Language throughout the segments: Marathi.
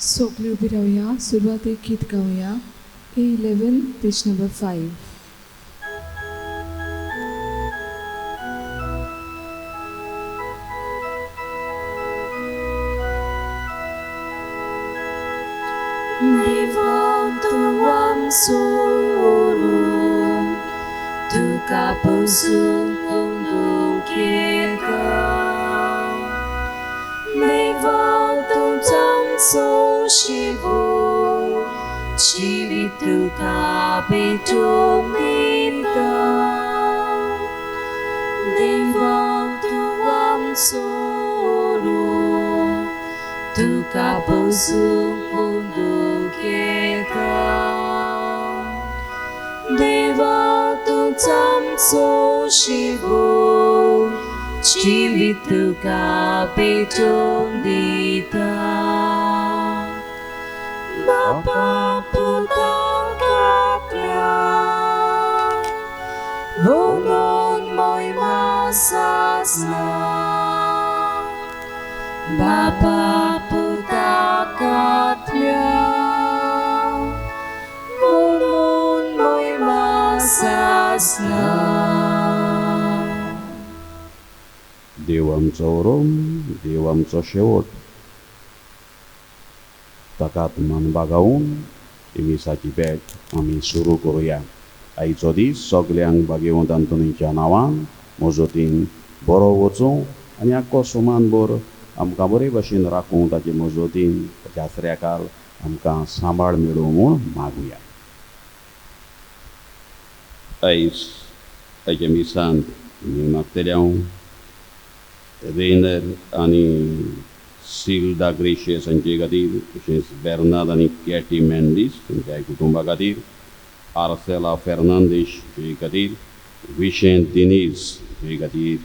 सोकली उभी राहूया. सुरुवात एक गीत गाऊया. A11 page number 5. Tuam surum tu kapusung ung kita Nevo tung tam so shivu Chivi tu kapitung kita Nevo tuam surum tu kapusung ung kita Deva tu tam so shivu Chivit tu kapitong dita Bapa putang kapya Vonon mo'y masasna Bapa putang kapya देव आमचो ओरोम, देव आमचो शेवट. ताकाच मन बागावून मिसाची भेट आमी सुरू करुया. आयचो दीस सगल्यांक भाग्यवंत आंतोनीच्या नांवान मजतीन बरो वचूं आनी आख्खो सुमानभर आमकां बरे भशेन राखूं ताचे मजतीन ताच्या आसऱ्याकाल आमकां सांबाळ मेळूं म्हूण मागुया. आयज ताच्या मिसांत मी मागतले हांव रेनर आनी सिल्डा ग्रेशियस हांचे खातीर तशेंच बेर्नाद आनी कॅटी मेंडीस तांच्या कुटुंबा खातीर आर्सेला फेर्नांदेश हे खातीर विशेंत दिनीज हे खातीर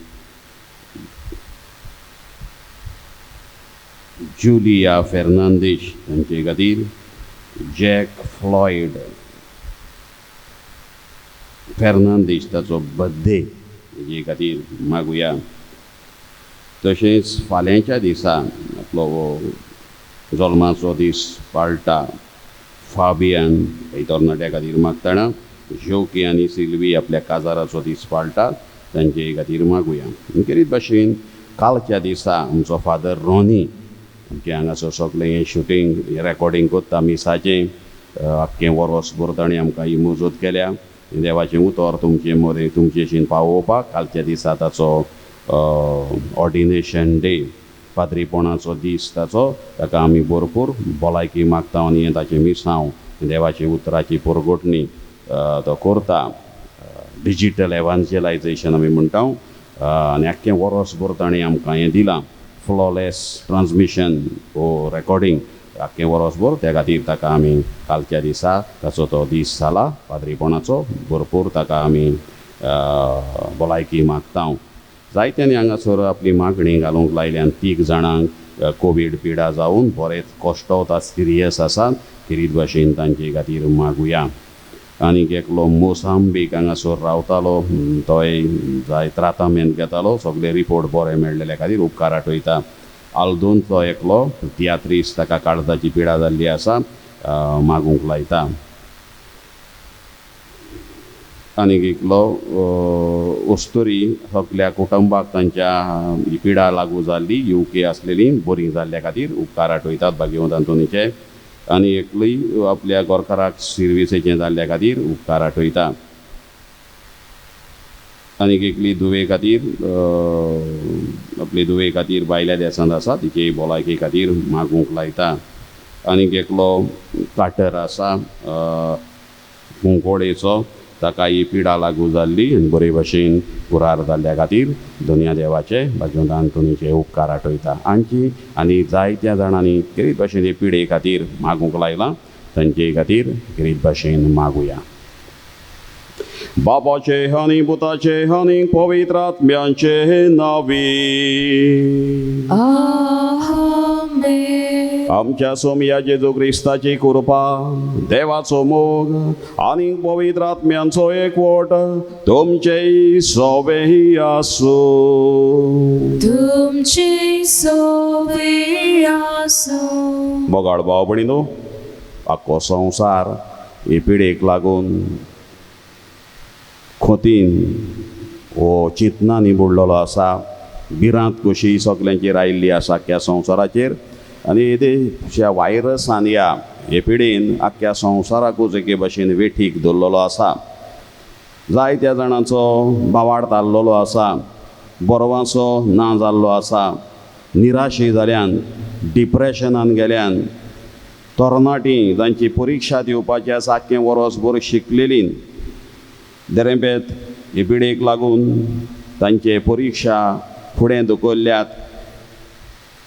जुलिया फेर्नांदेश तांचे खातीर जॅक फ्लॉयड फेर्नांदेश ताचो बर्थडे हेजे खातीर मागुया. तशेंच फाल्यांच्या दिसा आपलो जल्माचो दीस पाळटा फाबियान हे तरणाट्या खातीर मागतना जोकी आनी सिल्वी आपल्या काजाराचो दीस पाळटात तांचे खातीर मागुया. करीत भाशेन कालच्या दिसा आमचो फादर रॉनी आमचे हांगासर सगळें हें शुटींग रेकॉर्डींग कोत्ता मिसाचें आख्खें वर्सभर ताणें आमकां ही मजत केल्या. देवाचें उतर तुमचे मोरे तुमचेशीन पावोवपाक कालच्या दिसा ताचो ऑर्डिनेशन डे पाद्रीपणाचो दीस ताचो ताका आमी भरपूर भलायकी मागता आनी हें ताचें मिसांव देवाचे उतराची परगोटणी तो करता. डिजिटल एवांजलायजेशन आमी म्हणटा आनी आख्खें वर्सभर ताणें आमकां हें दिलां फ्लॉलेस ट्रान्समिशन हो रेकॉर्डींग आख्खें वर्सभर त्या खातीर ताका आमी कालच्या दिसा ताचो तो दीस जाला पाद्रीपणाचो भरपूर ताका आमी भलायकी मागता. जायत्यांनी हांगासर आपली मागणी घालूंक लायल्यान 3 जाणांक कोवीड पिडा जावन बरेच कश्टवता सिरियस आसात. किरीत भाशेन तांचे खातीर मागुया. आनीक एकलो मोसांबीक हांगासर रावतालो तोय जाय ट्राटामेंट घेतालो सगळे रिपोर्ट बरे मेळ्ळेल्या खातीर उपकार आठयता. आल्दोनचो एकलो तियात्रीस ताका काळजाची पिडा जाल्ली आसा मागूंक लायता. आनीक एकलो ओस्तोरी सगल्या कुटुंबाक तांच्या ही पिडा लागू जाल्ली UK आसलेली बरी जाल्ल्या खातीर उपकार आठयतात भाग्यवंत आंतोनीचे. आनी एकली आपल्या गोरकाराक सर्विसेचें जाल्ल्या खातीर उपकार आठयता. आनीक एकली दुवे खातीर आपली दुवे खातीर भायल्या देशांत आसा तिचे भलायके खातीर मागूंक लायता. आनीक एकलो काटर आसा कुंकोळेचो ताका ही पिडा लागू जाल्ली आनी बरे भशेन पुरार जाल्ल्या खातीर दुनिया देवाचे भाग्यवंत आंतोनीचे उपकार आठयता. आनी जायत्या जाणांनी किरीत भशेन हे पिडे खातीर मागूंक लायलां तांचे खातीर किरीत भशेन मागुया. बापाचे आनी पुताचे आनी पवित्र आत्म्याचे नांवी आमच्या सोमया जेजू क्रिस्ताची कृपा देवाचो मोग आनी पवित्र आत्म्यांचो एकवट तुमचे सोबे आसूं. तुमचे सोबे आसूं. बोगाळ भाव भयणीनो, आख्खो संवसार हे पिडेक लागून खोतीन वो चिंतनांनी बुडलेलो आसा. भिरांत कशी सगल्यांचेर आयिल्ली आसा आख्ख्या संवसाराचेर. आनी ह्या वायरसान ह्या पिडेन आख्ख्या संवसाराकूच एके भाशेन वेठीक दवरलेलो आसा. जायत्या जाणांचो बावाड ताल्लेलो आसा, बरवांचो ना जाल्लो आसा, निराशे जाल्यान, डिप्रेशनान गेल्यान, तरणाटीं जांची परिक्षा दिवपाची आसा आख्खें वर्सभर शिकलेलीं देरेंपेत हे पिडेक लागून तांचे परिक्षा फुडें धुकल्ल्यात.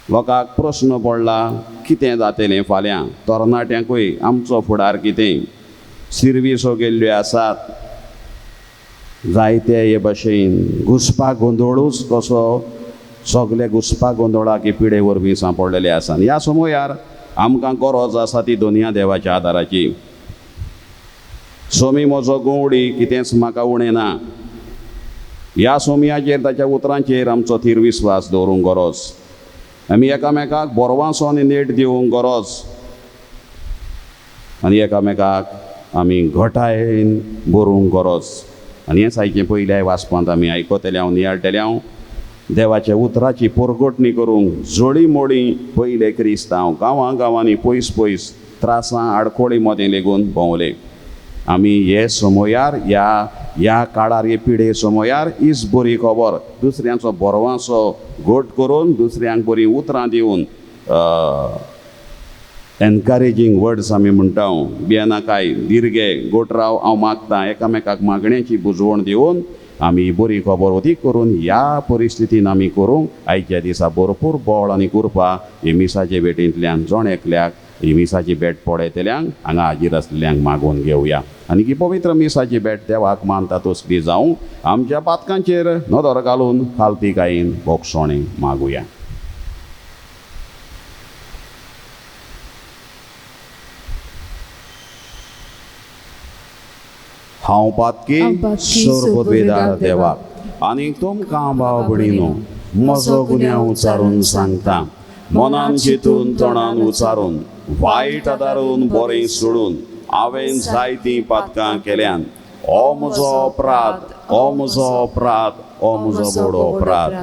लोकांक प्रस्न पडला कितें जातलें फाल्यां. तरणाट्यांकूय आमचो फुडार कितें. सिरविसो गेल्ल्यो आसात. जायते हे भाशेन घुसपा गोंदळूच कसो सगळे घुसपा गोंदळाक हे पिडे वरवीं सांपडलेले आसात. ह्या समयार आमकां गरज आसा ती दोनया देवाच्या आदाराची. सोमी म्हजो गवडी कितेंच म्हाका उणें ना. ह्या सोमयाचेर ताच्या उतरांचेर आमचो थीर विस्वास दवरूंक गरज. आमी एकामेकाक बोरवांसो आनी नेट दिवंक गरज. आनी एकामेकाक आमी घटायेन भरूंक गरज. आनी हें सायकें पयल्या वाचपांत आमी आयकतले हांव नियाळटले हांव देवाच्या उतराची परगटणी करूंक जोडी मोडी पयले क्रिस्तांव गांवां गांवांनी पयस पयस त्रासां आडखोळी मदें लेगून भोंवले. आमी हे समयार ह्या काळार हे पिडे समयार इस बरी खबर दुसऱ्यांचो बोरवांचो घोट करून दुसऱ्यांक बरी उतरां दिवन एनकरेजींग वर्ड्स आमी म्हणटा बियानाकाय दिर्गे गोटराव हांव मागतां एकामेकाक मागण्याची बुजवण दिवन आमी बरी खबर अदीक करून ह्या परिस्थितीन आमी करूंक आयच्या दिसा भरपूर बळ आनी कृपा हे मिसाचे भेटेंतल्यान जोण एकल्याक ही मिसाची भेट पळयतल्यांक हांगा हाजीर आसलेल्यांक मागून घेवया. आनी की पवित्र मिसाची भेट देवाक मानता तसली जावं आमच्या पातकांचेर नदर घालून खालतीकायेन बोगसोणें मागुया. हांव पातकी सर्ववेदार देवाक आनी तुमकां भाव भयणीनो म्हजो गुन्यांव उचारून सांगता. मनान चिंतून तोंडान उचारून वायट आदारून बरें सोडून हांवें जायतीं पातकां केल्यान हो म्हजो अपराध, हो म्हजो अपराध, हो म्हजो व्हड अपराध.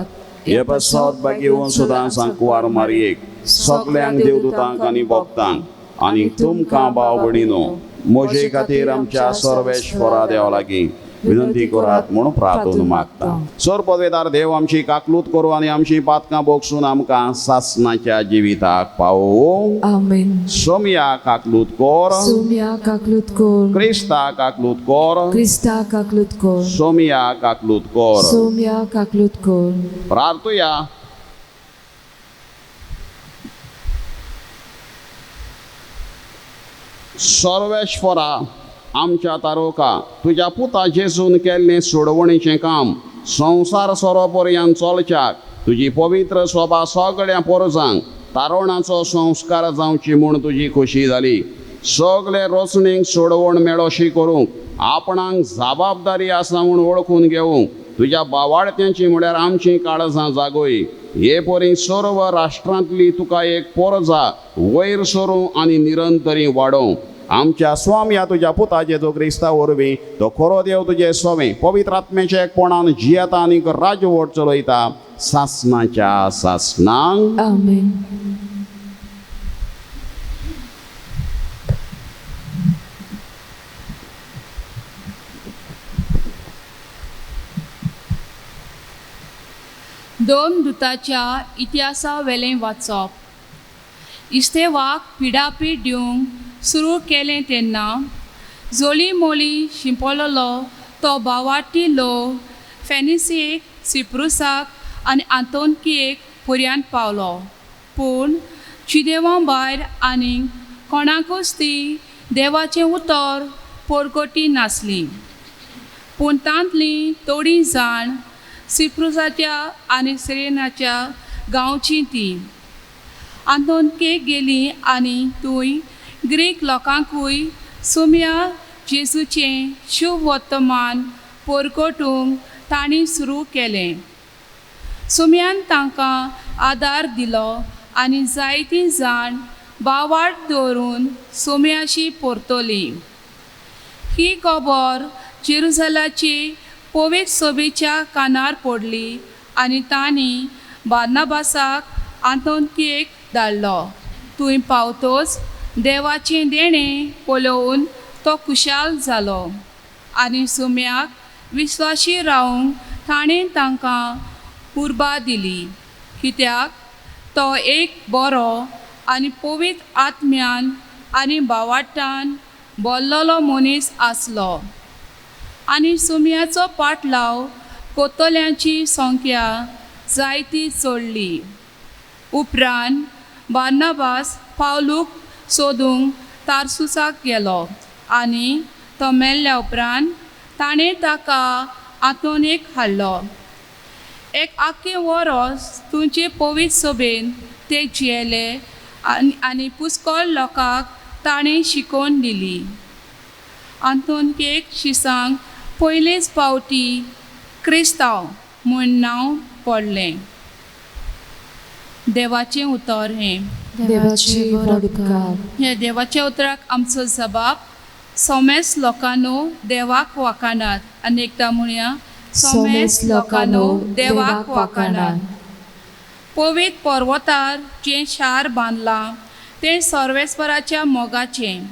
हे बसत घेवन सुद्दां सांकवार मारयेक सगल्यांक देवदूतांक आनी भक्तांक आनी तुमकां भाव भयणीनो म्हजे खातीर आमच्या सर्वेश्वरा देवा लागीं विनंती करात म्हणून प्रार्थना मागता. सर्वपदवेदार देव आमची काकलूत करूं आनी आमची पातकां बोगसून आमकां सासणाच्या जिविताक पावोवं. आमेन. सोमया काकलूत कर, सोमया काकलूत कर, क्रिस्ता काकलूत कर, क्रिस्ता काकलूत कर, सोमया काकलूत कर. सोमया काकलूत कर. प्रार्थुया. सर्वेश्वरा आमच्या तारोका तुज्या पुता जेजून केल्लें सोडवणेचें काम संवसार सोरो पर्यंत चलच्याक तुजी पवित्र सभा सगळ्या परजांक तारोणाचो संस्कार जावची म्हूण तुजी खोशी जाली. सगळे रचणेक सोडवण मेळोशी करूंक आपणाक जबाबदारी आसा म्हूण वळखून घेवंक तुज्या बावाडत्यांची म्हळ्यार आमची काळजां जागोय. हे परी सर्व राष्ट्रांतली तुका एक परजा वयर सरूं आनी निरंतरी वाडोवं. आमच्या स्वाम्या तुज्या पुता जेजू क्रिस्ता वरवीं तो खरो देव तुजे सोमे पवित्र आत्म्याच्या एकपणान जियेता आनी राजवट चलयता सासणाच्या सासणांक. आमेन. दोन दुताच्या इतिहासा वेलें वाचप. इस्तेवाक पिडापीड दिवंक सुरू केलें तेन्ना जोली मोली शिंपलोलो तो बावाटी लोक फेनिसीक, सिप्रुसाक आनी आंतोनकियेक पर्यंत पावलो. पूण चिदेवां भायर आनीक कोणाकूच ती देवाचें उतर परगटी नासली. पूण तांतलीं थोडीं जाण सिप्रुसाच्या आनी सिरेनाच्या गांवचीं तीं आंतोनकेक गेलीं आनी थंय ग्रीक लोकांकूय सोम्या जेजूचें शुभ वर्तमान परगटूंक तांणी सुरू केलें. सोम्यान तांकां आदार दिलो आनी जायतीं जाण बावाट दवरून सोम्याशी परतली. ही खबर जेरुसलाची पवित्र सभेच्या कानार पडली आनी तांणी बार्नाबासाक आंतोकियेक धाडलो. थंय पावतच देवाचें देणें पळोवन तो खुशाल जालो आनी सोम्याक विस्वाशी रावंक ताणें तांकां उर्बा दिली, कित्याक तो एक बरो आनी पवित्र आत्म्यान आनी बावाटान भरलेलो मनीस आसलो. आनी सोम्याचो पाटलाव कोतोल्यांची संख्या जायती चडली. उपरांत बार्नाबास पावलूक सोदूंक तार्सुसाक गेलो आनी तो मेल्ल्या उपरांत ताणें ताका आंतोनेक हाडलो. एक आख्खें वरस तुमचे पवित्र सभेन ते जियेले आनी पुस्कळ लोकांक ताणें शिकोवन दिली. आंतोनकेक शिसांक पयलेच फावटी क्रिस्तांव म्हूण नांव पडलें. देवाचें उतर हें. देवाची वडकार. हे देवाच्या उतराक आमचो जबाब. सोमेस लोकांनो देवाक वाखाणात. आनी एकदा म्हणया, सोमेस लोकांनो देवाक वाखाणात. पवित्र पर्वतार जें शार बांदलां तें सर्वेस्पराच्या मोगाचें.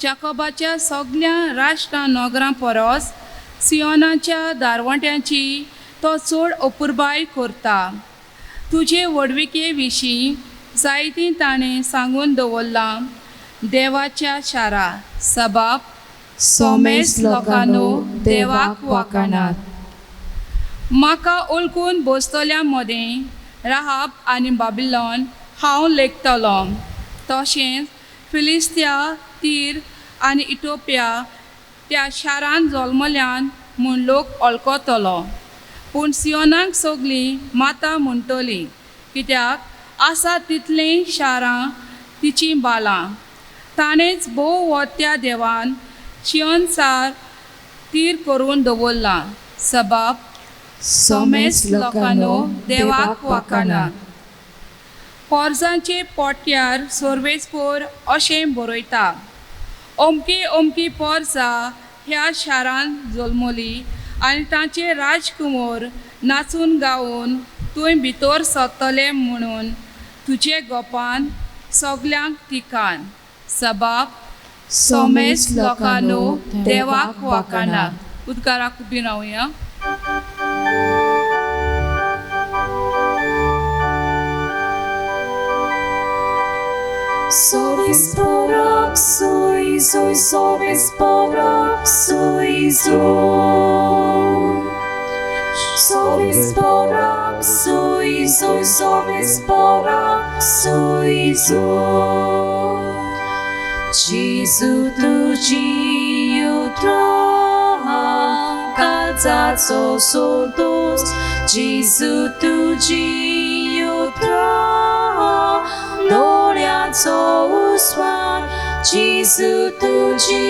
जाकोबाच्या सगळ्या राष्ट्रां नगरां परस सियोनाच्या दारवट्यांची तो चड अपुरबाय करता. तुजे वडविके विशीं जायतीं ताणें सांगून दवरलां. देवाच्या शारा सबाब. सोमेस लोकांनो देवाक वाखाणात. म्हाका ओळखून बसतल्या मदें राहाब आनी बाबिलोन हांव लेखतलो. तशेंच फिलिस्तिया, तीर आनी इथोपिया त्या शारांत जल्मल्यान म्हूण लोक वळखतलो. पूण सियोनाक सगळीं माता म्हणटली, कित्याक आसा तितलीं शारां तिचीं बालां. ताणेंच भोव वत्या देवान सियोनसार तीर करून दवरला. सबाब. सोमेस लोकांनो देवाक वाखाणात. पोरसांचे पोट्यार सर्वेस्पोर अशें बरयता, अमकी अमकी पोरसां ह्या शारांत जल्मली आनी तांचे राजकुमार नाचून गावून थंय भितर सरतले म्हणून तुजे गोपान सगल्यांक तिकान. सबाब. सोमेस लोकांनो देवाक वाखाणात. उद्गाराक उबी रावया. Sovisporak sui sui sovisporak sui sui. Sovisporak sui sui sovisporak sui sui. Jesu tuji jutra kadzaco sotus. Jesu tuji jutra co usłan. Jezu tuji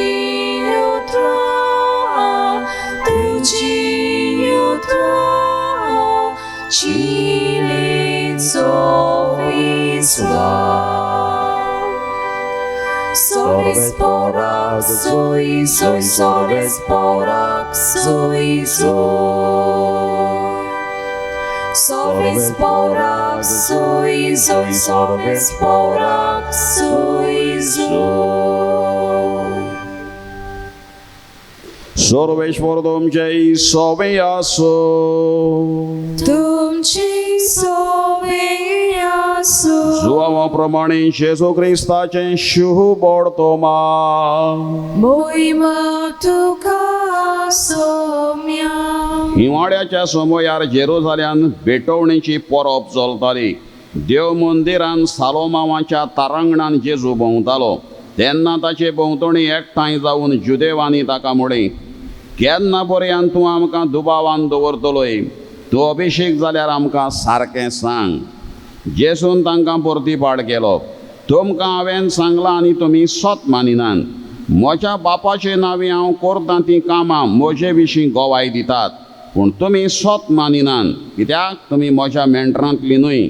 jutra Cilicowi sław. Sovisporak sui sui sovisporak sui sui. Sovisporak sui sui sovisporak sui sui. Sarveshwar तुमचे सोबे आसो. तुमची सोबे आसो. जुवाप्रमाणे जेजू क्रिस्ताचें शुभ बर्तोमा. मोहिमा तुका सोम्या. हिवाळ्याच्या समयार जेरुसल्यान भेटवणेची परब चलताली. देव मंदिरान सालोमावाच्या तारांगणान जेजू भोंवतालो. तेन्ना ताचे भोंवतणी एकठांय जावन जुदेवांनी ताका म्हळें, केन्ना पर्यंत तूं आमकां दुबावान दवरतलोय? तूं अभिषेक जाल्यार आमकां सारकें सांग. जेजून तांकां परतीपाड केलो, तुमकां हांवें सांगलां आनी तुमी सोत मानिनात. म्हज्या बापाचे नांवे हांव करतां तीं कामां म्हजे विशीं गोवाय दितात, पूण तुमी सोत मानिनात, कित्याक तुमी म्हज्या मेंटरांतलीं न्हय.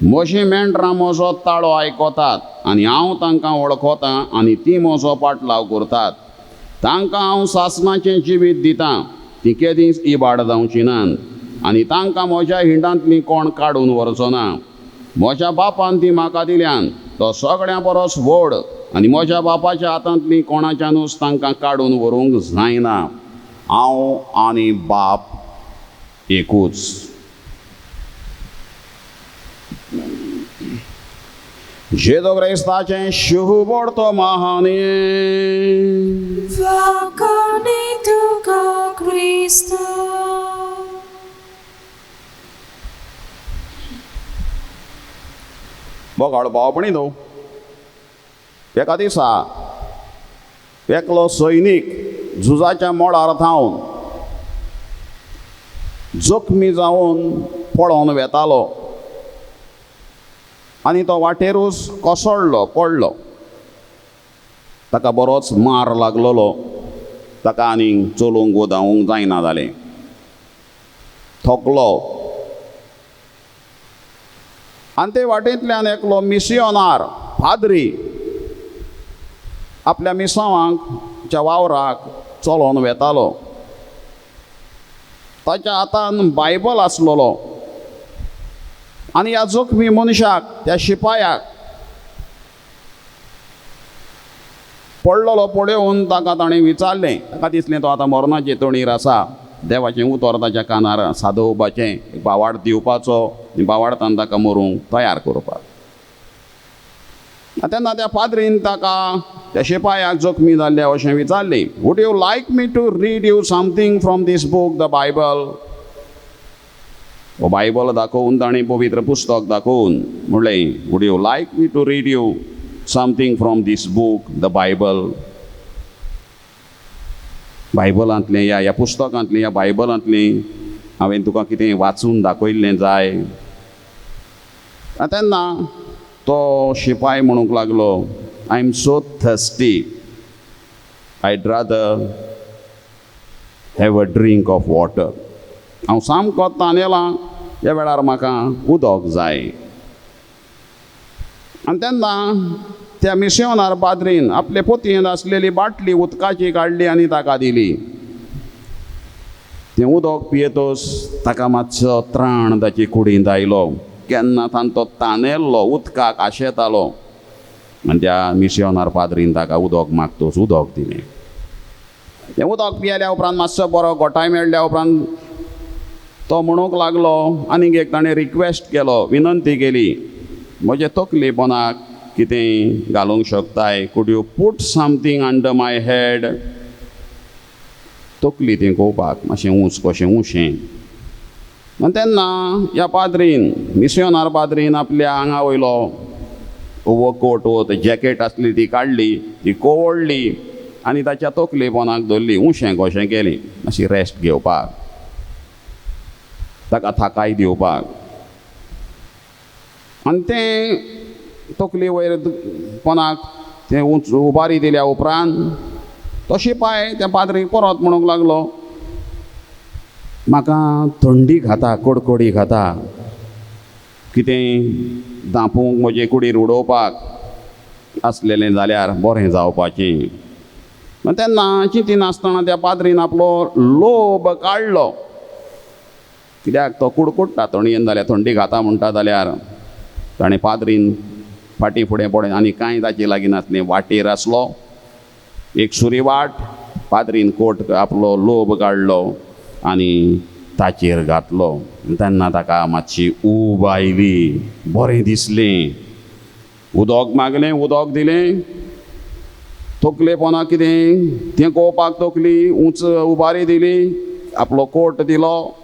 म्हशी मेंढरां म्हजो ताळो आयकोतात आनी हांव तांकां वळखतां आनी ती म्हजो पाटलाव करतात. तांकां हांव सासणाचें जिवीत दितां, ती केदींच इबाड जावची नात आनी तांकां म्हज्या हिंडांतलीं कोण काडून व्हरचो ना. म्हज्या बापान ती म्हाका दिल्यान, तो सगळ्यां परस व्हड आनी म्हज्या बापाच्या हातांतलीं कोणाच्यानूच तांकां काडून व्हरूंक जायना. हांव आनी बाप एकूच. Jesu Chrystace शुभ तो महानी Vakanituka Krista. बोगाळ भावपणी न्हू. एका दिसा एकलो सैनीक झुजाच्या मोडार थावन जखमी जावन पळोवन वेतालो आनी तो वाटेरूच कोसळ्ळो, पडलो. ताका बरोच मार लागलोलो. ताका आनीक चलूंक वोदावूंक जायना जालें. थकलो. आनी ते वाटेंतल्यान एकलो मिसियोनार पाद्री आपल्या मिसावांच्या वावराक चलोन वेतालो. ताच्या हातान बायबल आसलोलो आनी ह्या जखमी मनशाक, त्या शिपायाक पडलोलो पळोवन ताका ताणें विचारलें. ताका दिसलें तो आतां मरणाचे तणीर आसा. देवाचें उतर ताच्या कानार सादोवपाचें, बावाड दिवपाचो आनी बावाडतान ताका मरूंक तयार करपाक. तेन्ना त्या पाद्रीन ताका त्या शिपायाक जखमी जाल्ले अशें विचारलें, would you like me to read you something from this book the Bible. Bible दाखोवन ताणें पवित्र पुस्तक दाखोवन म्हणलें, would you like me to read you something from this book the Bible. बायबलांतलें ह्या पुस्तकांतलें, ह्या बायबलांतलें हांवें तुका कितें वाचून दाखयल्लें जाय. तेन्ना तो शिपाय म्हणूंक लागलो, I am so thirsty, I'd rather have a drink of water. हांव सामको तानेलां, ह्या वेळार म्हाका उदक जाय. आनी तेन्ना त्या मिसियोनार पाद्रीन आपले पोतयेंत आसलेली बाटली उदकाची काडली आनी ताका दिली. तें उदक पियेतूच ताका मातसो त्राण ताचे कुडींत आयलो. केन्ना तो तानेल्लो, उदकाक आशेतालो. आनी त्या मिसियोनार पाद्रीन ताका उदक मागतूच उदक दिलें. तें उदक पियेल्या उपरांत मातसो बरो घोटाय मेळ्ळ्या उपरांत तो म्हणूंक लागलो, आनीक एक ताणें रिक्वेस्ट केलो, विनंती केली, म्हजे तकलेपणाक कितें घालूंक शकताय? Could you put something under my head. तकली तें कोवपाक मातशें उंच कशें उशें. आनी तेन्ना ह्या पाद्रीन, मिसियोनार पाद्रीन आपल्या आंगा वयलो ओवरकोट वो जॅकेट आसली ती काडली, ती कोवळ्ळी आनी ताच्या तकलेपणाक धरली, उशें कशें केलें मातशी रेस्ट घेवपाक, ताका थाकाय दिवपाक. आनी तें तकली वयर पोनाक तें उबारी दिल्या उपरांत तो शिपाय त्या पाद्रीक परत म्हणूंक लागलो, म्हाका थंडी खाता, कडकडी खाता, कितें धांपूंक म्हजे कुडीर उडोवपाक आसलेलें जाल्यार बरें जावपाचें. तेन्ना चिंती नासतना त्या पाद्रीन आपलो लोब काडलो. कित्याक तो कुडकुडटा थंडयेन जाल्यार, थंडी खाता म्हणटा जाल्यार. ताणें पाद्रीन फाटीं फुडें पळय आनी कांय ताचे लागीं नासलें. वाटेर आसलो एक सुरीवाट. पाद्रीन कोट आपलो लोब काडलो आनी ताचेर घातलो. तेन्ना ताका मातशी ऊब आयली, बरें दिसलें. उदक मागलें, उदक दिलें. तकलेपणाक कितें तें कोवपाक तकली उंच उबारी दिली, आपलो कोट दिलो,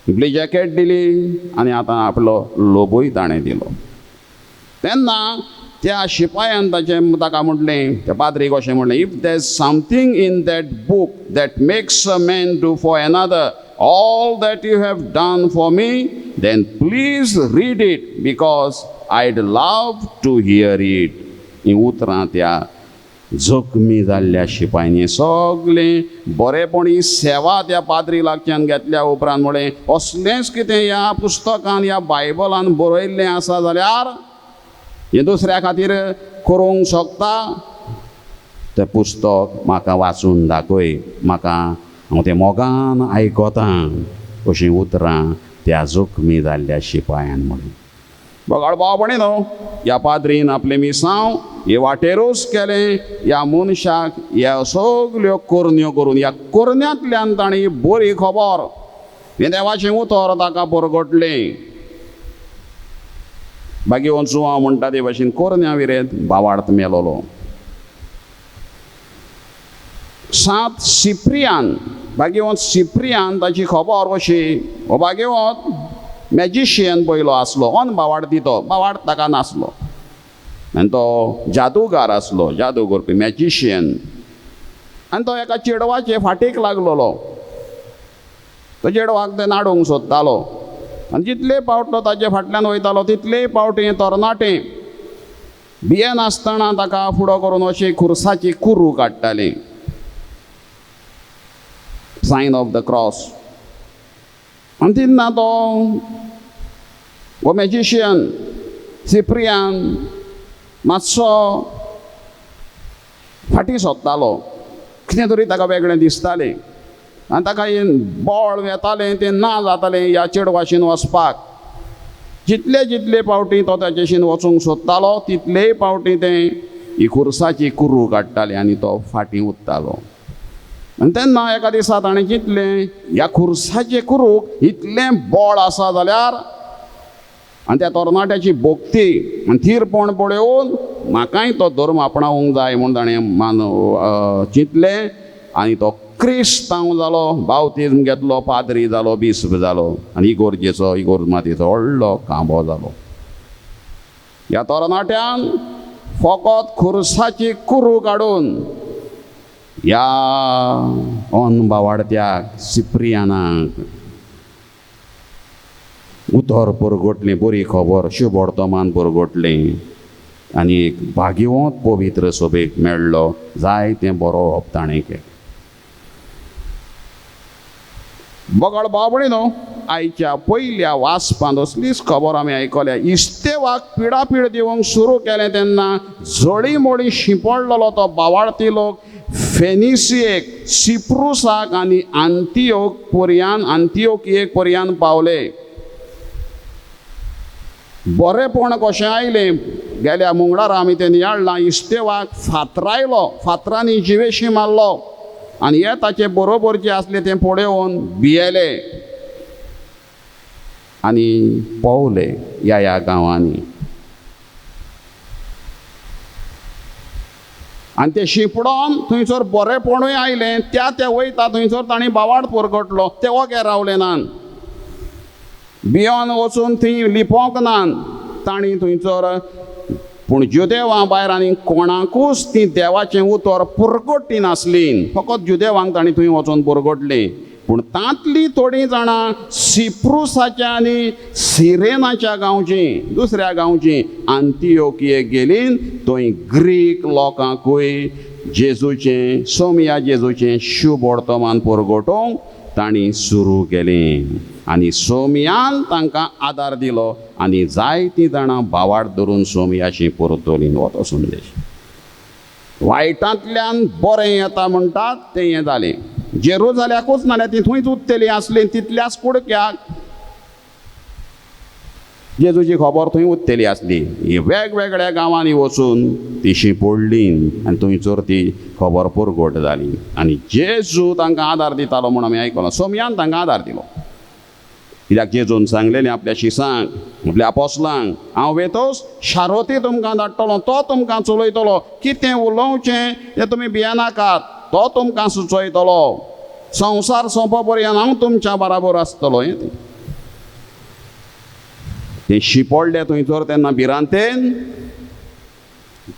आपली जॅकेट दिली आनी आतां आपलो लोबूय ताणें दिलो. तेन्ना त्या शिपायान ताका म्हटलें, त्या पाद्रीक अशें म्हणलें, if there is something in that book that makes a man do for another all that you have done for me, then please read it because I'd love to hear it. हीं उतरां त्या जखमी जाल्ल्या शिपायांनी सगळे बरेपणी सेवा त्या पाद्री लागच्यान घेतल्या उपरांत म्हळें असलेंच कितें ह्या पुस्तकान ह्या बायबलान बरयल्लें आसा जाल्यार हें दुसऱ्या खातीर करूंक शकता तें पुस्तक म्हाका वाचून दाखय, म्हाका हांव तें मोगान आयकतां अशीं उतरां त्या जखमी जाल्ल्या शिपायान म्हणून. बगाड भावपणी न्हू, ह्या पाद्रीन आपलें मिसांव हे वाटेरूच केलें ह्या मनशाक ह्या सगल्यो कोरन्यो करून ह्या कोरन्यांतल्यान ताणी बरी खबर हें देवाचें उतर ताका परगटलें. बागी वचूं हांव म्हणटा ते भाशेन कोरन्या विरेंत बावार्थ मेलोलो. सांत सिप्रियान भाग्यवंत सिप्रियान ताची खबर अशी हो भाग्यवंत मॅजिशियन पयलो आसलो, बावार्थ तो बावार्थ ताका नासलो आनी तो जादूगार आसलो, जादू करपी मॅजिशियन. आनी तो एका चेडवाचे फाटीक लागलोलो. तो चेडवाक ते नाडूंक सोदतालो आनी जितले पावट तो ताचे फाटल्यान वयतालो तितले पावटी तरणाटे भियेन आसतना ताका फुडो करून अशी खुर्साची कुरू काडटाली, सायन ऑफ द क्रॉस. आनी तेन्ना तो हो मॅजिशियन सिप्रियान मातसो फाटीं सोदतालो, कितें तरी ताका वेगळें दिसतालें आनी ताका बळ येतालें तें ना जातालें ह्या चेडवाशीन वचपाक. जितले जितले पावटी तो ताचेशीन वचूंक सोदतालो तितलेय पावटी तें ही खुर्साची कुरू काडटाली आनी तो फाटीं उरतालो. आनी तेन्ना एका दिसा ताणें चिंतलें ह्या खुर्साचे कुरूक इतलें बळ आसा जाल्यार आनी त्या तरणाट्याची भोक्ती आनी थीरपण पळोवन म्हाकाय तो धर्म आपणावंक जाय म्हूण ताणें चिंतलें आनी तो क्रिस्तांव जालो, बावतिजम घेतलो, पाद्री जालो, बिस्प जालो आनी इगोर्जेचो मातीचो व्हडलो कांबो जालो. ह्या तरणाट्यान फकत खुर्साची कुरू काडून ह्या बावार्थ्याक सिप्रियानाक उतर परगटलें, बरी खबर शुभ वर्तमान परगटलें आनी एक भाग्यवंत पवित्र सभेक मेळ्ळो. जायतें बरोवप ताणें केलें. बगड बाबडी न्हू, आयच्या पयल्या वाचपांत असलीच खबर आमी आयकल्या. इस्तेवाक पिडापीड दिवंक सुरू केलें तेन्ना झळी मोडी शिंपडलेलो तो बावार्थी लोक फेनिसियेक, सिप्रुसाक आनी आंतियोकियेक पर्यान पावले. बरेपण कशें आयलें, गेल्या मंगळार आमी तें नियाळ्ळां. इस्तेवाक फातरायलो, फातरांनी जिवेशी मारलो आनी हे ताचे बरोबरचे आसले तें पळोवन भियेले आनी पावले ह्या गांवांनी. आनी ते शिंपडोन थंयसर बरेपणूय आयलें. त्या वयता थंयसर तांणी बावार्थ परगटलो. ते ओगे रावले नान, भियोन वचून थंय लिपोंक नान तांणी थंयसर. पूण जुदेवां भायर आनी कोणाकूच ती देवाचें उतर परगट्टी नासली. फकत जुदेवांक तांणी थंय वचून परगटलें. पूण तांतलीं थोडीं जाणां सिप्रुसाच्या आनी सिरेनाच्या गांवचीं, दुसऱ्या गांवचीं आंतियोकियेक गेलीं. थंय ग्रीक लोकांकूय जेजूचें, सोमिया जेजूचें शुभ वर्तमान परगटोवंक तांणी सुरू केलें आनी सोमियान तांकां आदार दिलो आनी जायतीं जाणां बावार्थ धरून सोमियाची परतोलीं. हो तो संदेश. वायटांतल्यान बरें येता म्हणटात तें हें जालें. जेरुजाल्याकूच नाल्यार ती थंयच उत्तेली आसली, तितल्याच कुडक्याक जेजूची खबर थंय उत्तेली आसली. ही वेगवेगळ्या गांवांनी वचून ती शिंपडली आनी थंयसर ती खबर परगट जाली आनी जेजू तांकां आदार दितालो म्हूण आमी आयकलां. सोमयान तांकां आदार दिलो. कित्याक जेजून सांगलेलें आपल्या शिसांक, आपल्या आपोस्लांक, हांव वेतोस शारोती तुमकां धाडटलो, तो तुमकां चलयतलो. कितें उलोवचें तें तुमी भियेनाकात, तो तुमकां सुचयतलो. संवसार सोंपो पर्यंत हांव तुमच्या बराबर आसतलो. ते शिंपडले थंयसर तेन्ना भिरांतेन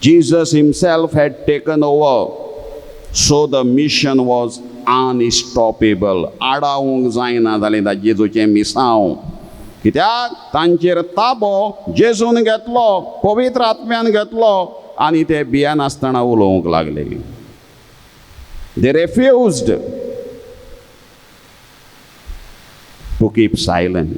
Jesus himself had taken over, so the mission was unstoppable. आडावंक जायना जालें जेजूचें मिसांव. कित्याक तांचेर ताबो जेजून घेतलो, पवित्र आत्म्यान घेतलो आनी ते भिया नासतना उलोवंक लागले. They refused to keep silent.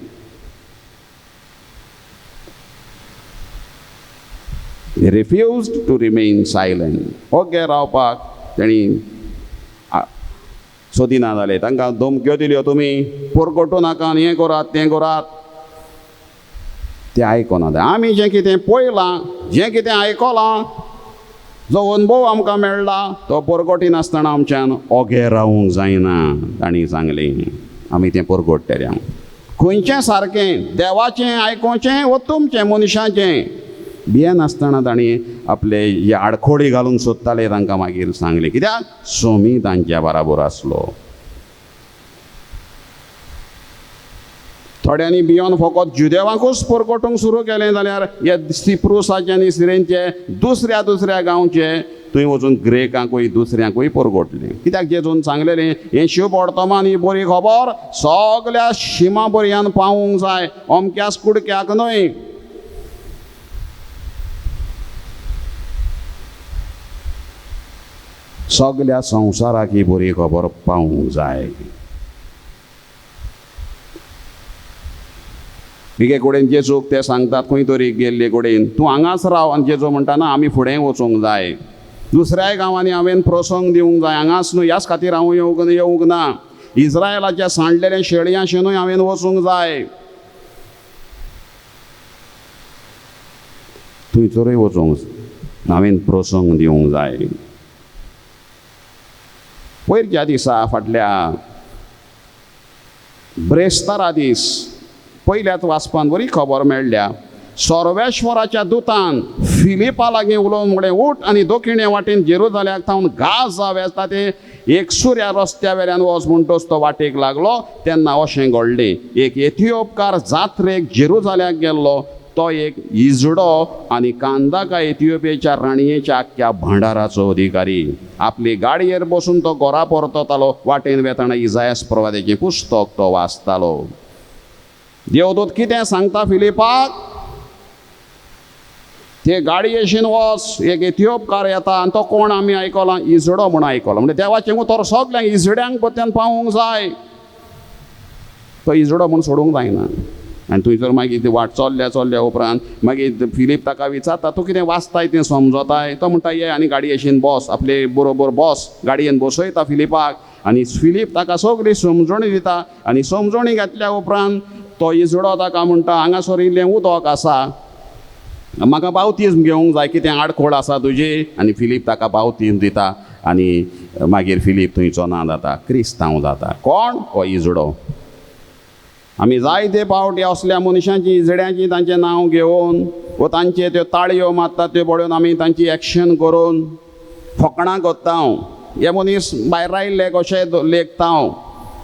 They refused to remain silent. ओगे रावपाक तेणी सोदिना जाले. तांकां धमक्यो दिल्यो, तुमी पुरगोटू नाका आनी हें करात तें करात. ते आयकना. आमी जें कितें पळयलां, जें कितें आयकलां, जो अनुभव आमकां मेळ्ळा तो पुरगोटी नासतना आमच्यान ओगे रावूंक जायना. तांणी सांगलें आमी तें पुरगोडटले. खंयचें सारकें, देवाचें आयकोचें वो तुमचें मनशाचें. भिये नासतना तांणी आपले हे आडखोडी घालूंक सोदताले तांकां मागीर सांगलें, कित्याक सोमी तांच्या बराबर आसलो. थोड्यांनी भियोन फकत जुदेवांकूच पुरगोटूंक सुरू केलें जाल्यार हे सिप्रुसाचे आनी सिरेनचे दुसऱ्या दुसऱ्या गांवचे थंय वचून ग्रेकांकूय दुसऱ्यांकूय पुरगोटलें. कित्याक जेजून सांगलेलें हें शुभ वर्तमान, ही बरी खबर सगल्या शिमा पर्यंत पावूंक जाय, अमक्याच कुडक्याक न्हय. सगल्या संवसाराक ही बरी खबर पावूंक जाय. एके कडेन जेजूक ते सांगतात खंय तरी गेल्ले कडेन, तूं हांगाच राव. आनी जेजू म्हणटा ना, आमी फुडें वचूंक जाय, दुसऱ्याय गांवांनी हांवें प्रसंग दिवंक जाय. हांगाच न्हू, ह्याच खातीर हांव येवंक ना. इस्रायलाच्या सांडलेल्या शेळयांशेनूय हांवें वचूंक जाय, थंयसरूय वचूंक हांवें प्रसंग दिवंक जाय. पयरच्या दिसा फाटल्या ब्रेस्तारा दीस पयल्याच वाचपान बरी खबर मेळ्ळ्या. सर्वेश्वराच्या दुतान फिलिपा लागीं उलोवन म्हणलें, उठ आनी दक्षिणे वाटेन जेरुजाल्याक थावन गाजा वेचता ते एकसुऱ्या रस्त्या वेल्यान वच. म्हणटच तो वाटेक लागलो तेन्ना अशें घडलें. एक एथिओपकार जात्रेक जेरुजाल्याक गेल्लो. तो एक इजडो आनी कांदाका एथिओपियेच्या राणयेच्या आख्या भांडाराचो अधिकारी. आपली गाडयेर बसून तो घरा परततालो. वाटेन वेताना इसायास प्रवाद्याचें पुस्तक तो वाचतालो. देवदूत कितें सांगता फिलिपाक, ते गाडयेशीन वच, एक एथिओपकार येता. आनी तो कोण आमी आयकलां, इजडो म्हूण आयकलां. म्हणजे देवाचें उतर सगल्यांक इजड्यांक पत्यान पावूंक जाय. तो इजडो म्हूण सोडूंक जायना. आनी थंयसर मागीर ती वाट चल्ल्या उपरांत मागीर फिलीप ताका विचारता, तूं कितें वाचताय तें समजताय. तो म्हणटा, ये आनी गाडयेशीन बस, आपले बरोबर बस. गाडयेन बसयता फिलिपाक आनी फिलीप ताका सगळी समजणी दिता. आनी समजणी घेतल्या उपरांत तो इजडो ताका म्हणटा, हांगासर इल्लें उदक आसा, म्हाका बावतीज घेवंक जाय, कितें आडखोड आसा तुजी. आनी फिलीप ताका बावतीज दिता. आनी मागीर फिलीप थंयचो ना जाता, क्रिस्तांव जाता. कोण? हो इजडो. आमी जायते फावटी असल्या मनशांची, इजड्यांची तांचें नांव घेवन व तांचे त्यो ताळयो मारतात त्यो पळोवन आमी तांची एक्शन करून फकाणां करता. हे मनीस भायर आयिल्ले कशे लेखता.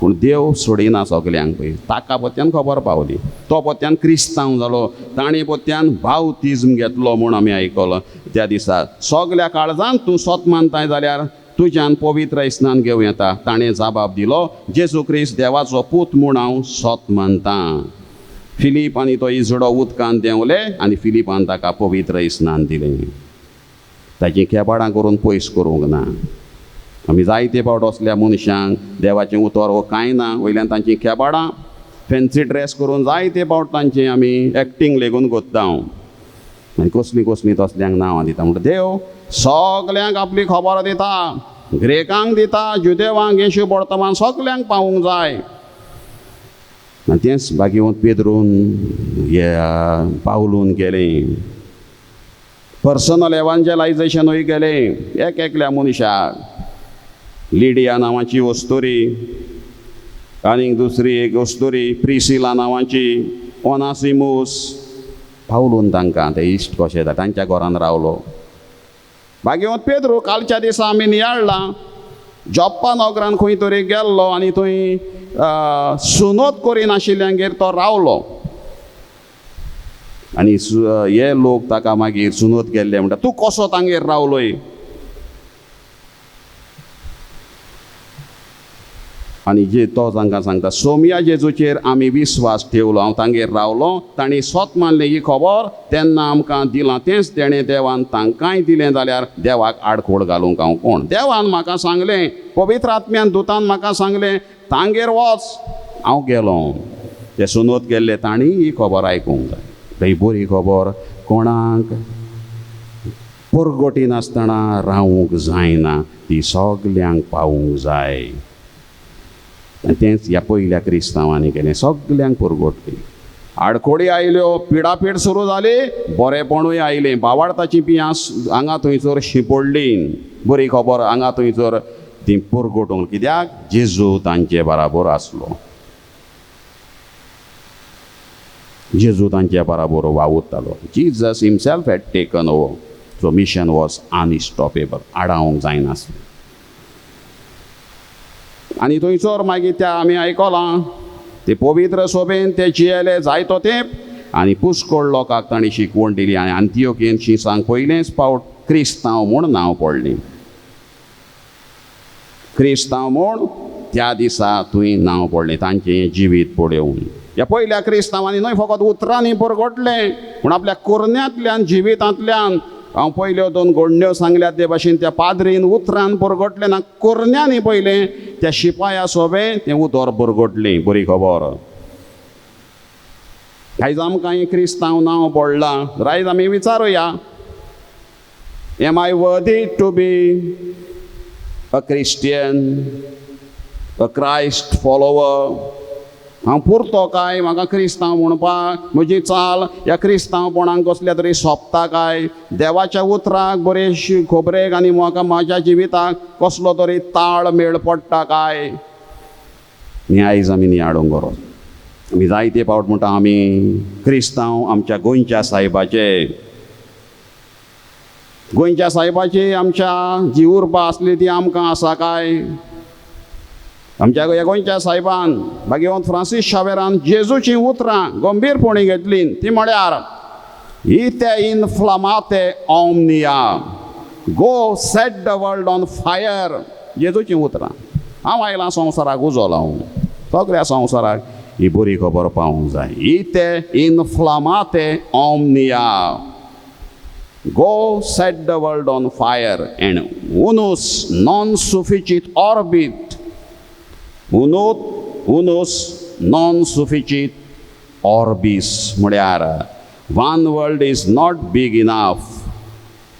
पूण देव सोडिना सगल्यांक. पळय ताका पत्यान खबर पावली. तो पत्यान क्रिस्तांव जालो. ताणें पत्यान बावतिजम घेतलो म्हूण आमी आयकलां त्या दिसा. सगल्या काळजांत तूं सत मानताय जाल्यार तुज्यान पवित्र स्नान घेवं येता. ताणें जबाब दिलो, जेजू क्रिस्त देवाचो पूत म्हूण हांव सत मानतां. फिलीप आनी तो इजडो उदकांत देंवले आनी फिलिपान ताका पवित्र स्नान दिलें. ताची केबाडां करून पयस करूंक ना. आमी जायते फावट असल्या मनशांक देवाचें उतर हो कांय ना, वयल्यान तांची केबाडां फॅन्सी ड्रेस करून जायते फावट तांचें आमी एक्टींग लेगून करता. आनी कसलीं तसल्यांक नांवां दिता. म्हणटा देव सगल्यांक आपली खबर दिता. ग्रेकांक दिता, जुदेवांक हे शुभ वर्तमान सगल्यांक पावूंक जाय. आनी तेंच भाग्यवंत पेद्रून हे पावलून केलें. पर्सनल एवांजलायजेशनूय केलें एकल्या मनशाक. लिडिया नांवाची वस्तुरी, आनीक दुसरी एक वस्तुरी प्रिसिला नांवाची, ओनासिमूस. पावलून तांकां ते इश्ट कशे तांच्या घरान रावलो. भाग्यवंत पेद्रू कालच्या दिसा आमी नियाळ्ळां. जॉप्पा नगरान खंय तरी गेल्लो आनी थंय सुनोत करिनाशिल्ल्यांगेर तो रावलो. आनी हे लोक ताका मागीर सुनोत गेल्ले म्हणटा, तूं कसो तांगेर रावलोय? आनी जे तो तांकां सांगता सोमया जेजूचेर आमी विस्वास ठेवलो हांव तांगेर रावलो तांणी स्वत मानलें ही खबर तेन्ना आमकां दिलां तेंच तेणें देवान तांकांय दिलें जाल्यार देवाक आडखोड घालूंक हांव कोण देवान म्हाका सांगलें पवित्र आत्म्यान दुतान म्हाका सांगलें तांगेर वच हांव गेलो ते सुनोत गेल्ले तांणी ही खबर आयकूंक जाय ही बरी खबर कोणाक परगोटी नासतना रावूंक जायना ती सगल्यांक पावूंक जाय आनी तेंच ह्या पयल्या क्रिस्तांवांनी केलें सगल्यांक परगोटली आडखोडी आयल्यो पिडापीड सुरू जाली बरेपणूय आयलें बावार्थाची पियां हांगा थंयसर शिंपडलीं बरी खबर हांगा थंयसर ती परगोटूंक कित्याक जेजू तांचे बराबर आसलो जेजू तांचे बराबर वावुरतालो Jesus himself had taken over so mission was unstoppable आडावंक जायनासलें आनी थंयसर मागीर त्या आमी आयकलां ते पवित्र सभेन ते जियेले जायतो तेंप आनी पुष्कळ लोकांक तांणी शिकवण दिली आनी अंत्योकियेन शिसांक पयलेंच फावट क्रिस्तांव म्हूण नांव पडलें क्रिस्तांव म्हूण त्या दिसा थंय नांव पडलें तांचें जिवीत पळोवन ह्या पयल्या क्रिस्तांवांनी न्हय फकत उतरांनी परगोटलें पूण आपल्या कुरण्यांतल्यान जिवितांतल्यान हांव पयल्यो 2 घडण्यो सांगल्यात ते भाशेन त्या पाद्रीन उतरान परगोटलें ना कुरण्यांनी पयलें त्या शिपाया सभेन तें उतर परगोटलें बरी खबर आयज आमकां क्रिस्तांव नांव पडलां आयज आमी विचारुया am I worthy to be a Christian a Christ follower हांव पुरतो काय म्हाका क्रिस्तांव म्हणपाक म्हजी चाल ह्या क्रिस्तांवपणाक कसल्या तरी सोंपता काय देवाच्या उतराक बरे खबरेक आनी म्हाका म्हाज्या जिविताक कसलो तरी ताळ मेळ पडटा काय न्ही आयज आमी नियाळूंक गरज आमी जायते फावट म्हणटा आमी क्रिस्तांव आमच्या गोंयच्या साहेबाची आमच्या जी उर्बा आसली ती आमकां आसा काय आमच्या गोंयच्या साहेबान भाग्यवंत फ्रांसीस शावेरान जेजूची उतरां गंभीरपणी घेतली ती म्हळ्यार इते इन्फ्लामाते ओमनिया go set the world on fire जेजूची उतरां हांव आयलां संवसाराक उजो लावूंक सगळ्या संवसाराक ही बरी खबर पावूंक जाय इते इन्फ्लामाते ओमनिया go set the world on fire and उनूस नॉन सुफिचिट ऑर्बिट unus non sufficit orbis म्हळ्यार one world is not big enough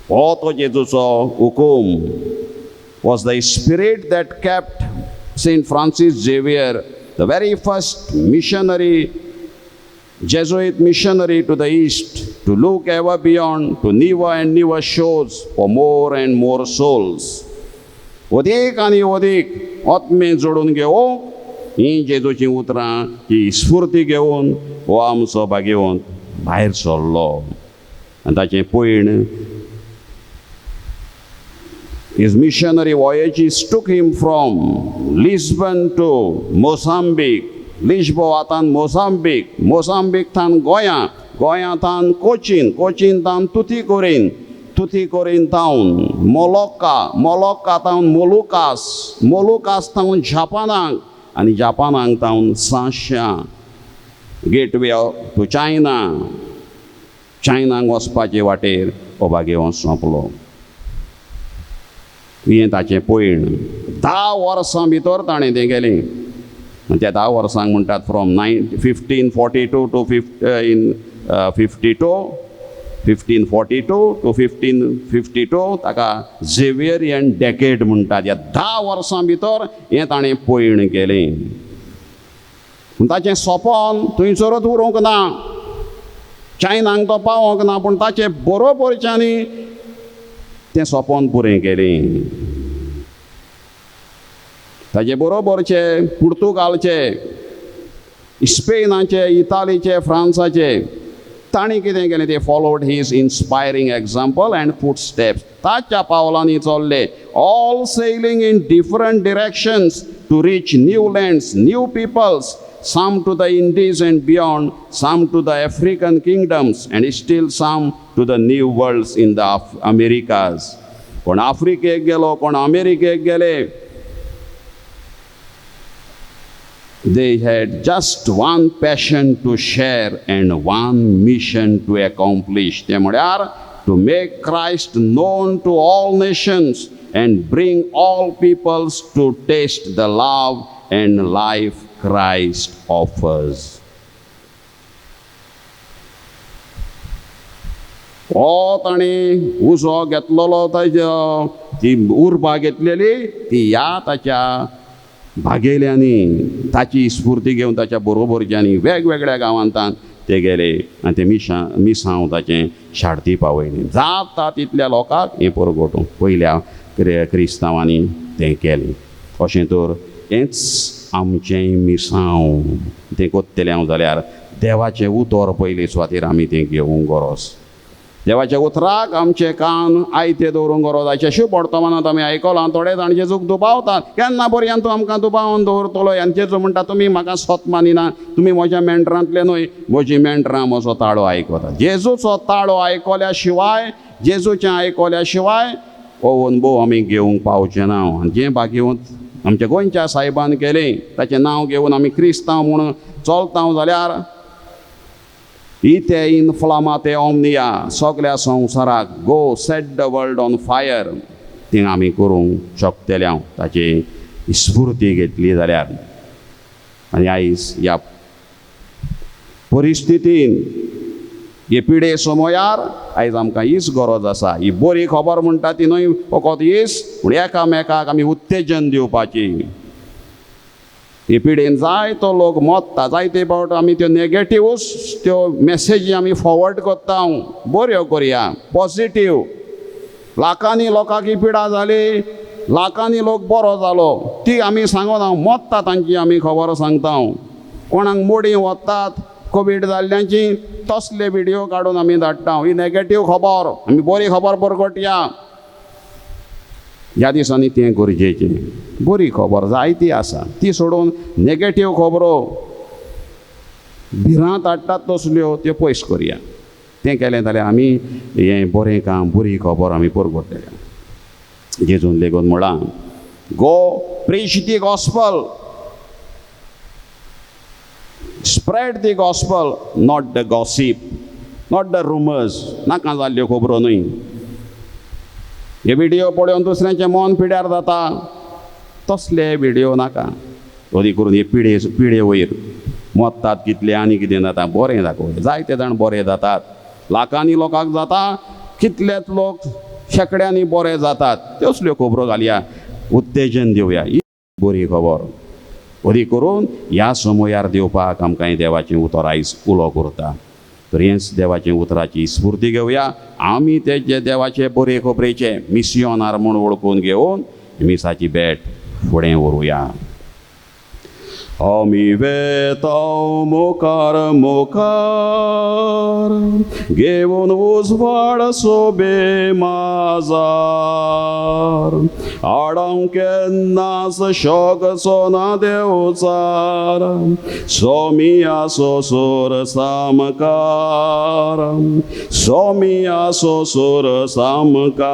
हो तो जेजूचो हुकूम was the spirit that kept Saint Francis Xavier the very first missionary Jesuit missionary to the east to look ever beyond to newer and newer shores for more and more souls अदीक आनी अदीक आत्मे जोडून घेवंक ही जेजूची उतरां ही स्फूर्ती घेवन हो आमचो भाग्यवंत भायर सरलो आनी ताचें पयण his missionary voyages took him from Lisbon to Mozambique लिस्बोवांतान मोसांबीकतान गोंयांतान Cochin Tuticorin तावन मोलोक्का तावन Moluccas तावन जापानाक आनी जापानाक तावन साशा गेटवे टू चायनाक वचपाचे वाटेर हो भाग्यवंत सोंपलो हें ताचें पयण 10 वर्सां भितर ताणें तें गेलें त्या 10 वर्सांक म्हणटात फ्रॉम 1542 टू 1542 टू 1552 ताका झेवियरियन डेकेड म्हणटात ह्या 10 वर्सां भितर हें ताणें पयण केलें पूण ताचें सोंपोन थंयसरूच उरूंक ना चायनाक तो पावोंक ना पूण ताचे बरोबरच्यांनी तें सोंपोन पुरें केलें ताचे बरोबरचे पुर्तुगालचे स्पेनाचे इटालीचे फ्रांसाचे तांणी कितें केलें ते followed his inspiring example and footsteps ताच्या पावलांनी चल्ले all sailing in different directions to reach new lands new peoples some to the Indies and beyond, some to the African kingdoms, and still some to the new worlds in the Americas. कोण आफ्रिकेक गेलो कोण अमेरिकेक गेले They had just one passion to share and one mission to accomplish. ते म्हळ्यार to make Christ known to all nations and bring all peoples to taste the love and life Christ offers. हो ताणी उसो घेतलेलो ती उर्बा घेतलेली ती ह्या ताच्या भागेल्यांनी ताची स्फूर्ती घेवन ताच्या बरोबरच्यांनी वेगवेगळ्या गांवांतान ते गेले आनी ते मिसांव ताचें शार्ती पावयली. जाता तितल्या लोकांक हें परगटूंक पयल्या क्रिस्तांवांनी तें केलें. अशें तर हेंच आमचें मिसांव तें कोत्तलें जाल्यार देवाचें उतर पयले सुवातेर आमी तें घेवंक गरज. देवाच्या उतराक आमचे कान आयते दवरूंक गरज. अशें वर्तमानांत आमी आयकलां थोडे जाण जेजूक दुबावतात. केन्ना पर्यंत तूं आमकां दुबावन दवरतलो आनी जेजू म्हणटा तुमी म्हाका स्वत मानिना, तुमी म्हज्या मेंढरांतले न्हय, म्हजी मेंढरां म्हजो ताळो आयकतात. जेजूचो ताळो आयकल्या शिवाय, जेजूचें आयकल्या शिवाय हो अनुभव आमी घेवंक पावचे ना. आनी जें भाग्यवंत आमच्या गोंयच्या सायबान केलें ताचें नांव घेवन आमी क्रिस्तांव म्हणून चलता जाल्यार इथे इन्फ्लामाते ओमनिया सगळ्या संवसाराक गो set the world on fire तें आमी करूंक शकतले. हांव ताची स्फूर्ती घेतली जाल्यार. आनी आयज ह्या परिस्थितीन हे पिडे समयार आयज आमकां हीच गरज आसा. ही बरी खबर म्हणटा ती न्हय फकत हीच, पूण एकामेकाक आमी उत्तेजन दिवपाची. हे पिडेन जायतो लोक मरता, जायते फावट आमी त्यो नेगेटिव्ह त्यो मॅसेजी आमी फॉवर्ड करता. बऱ्यो करया, पॉजिटीव. लाखांनी लोकांक ही पिडा जाली, लाखांनी लोक बरो जालो ती आमी सांगना. मरता तांची आमी खबर सांगता. कोणाक मोडी वतात कोवीड जाल्ल्यांची तसले व्हिडिओ काडून आमी धाडटा. ही नेगेटिव्ह खबर, आमी बरी खबर परगटया. ह्या दिसांनी तें गरजेचें. बरी खबर जायती आसा ती सोडून नेगेटिव्ह खबरो भिरांत हाडटात तसल्यो त्यो पयस करया. तें केलें जाल्यार आमी हें बरें काम, बरी खबर आमी परगटल्या. जेजून लेगून म्हळां go preach the gospel, spread the gospel, not the gossip, not the rumours. नाका जाल्ल्यो खबरो न्हय. हे व्हिडिओ पळोवन दुसऱ्यांचें मन पिड्यार जाता तसले व्हिडिओ नाका. अदी करून हे पिडे वयर मरतात कितले आनी कितें जाता बरें दाखोवया. जायते जाण बरे जातात, लाखांनी लोकांक जाता, कितलेच लोक शेकड्यांनी बरे जातात. तसल्यो खबरो घालया, उत्तेजन दिवया. ही बरी खबर. अदी करून ह्या समयार दिवपाक आमकां हें देवाचें उतर आयज उलो करता. तर हेंच देवाचें उतराची स्फूर्ती घेवया. आमी तेजे देवाचे बरे खबरेचे मिसियोनार म्हूण वळखून घेवन मिसाची बेट फुडें व्हरुया. आमी वेताव मोकार मोकार घेवन उजवाड सोबे माजार. आडाव केन्नाच शोकचो ना देवचार. सोमिया सोसोर सामकार, सोमिया सोसोर सामकार.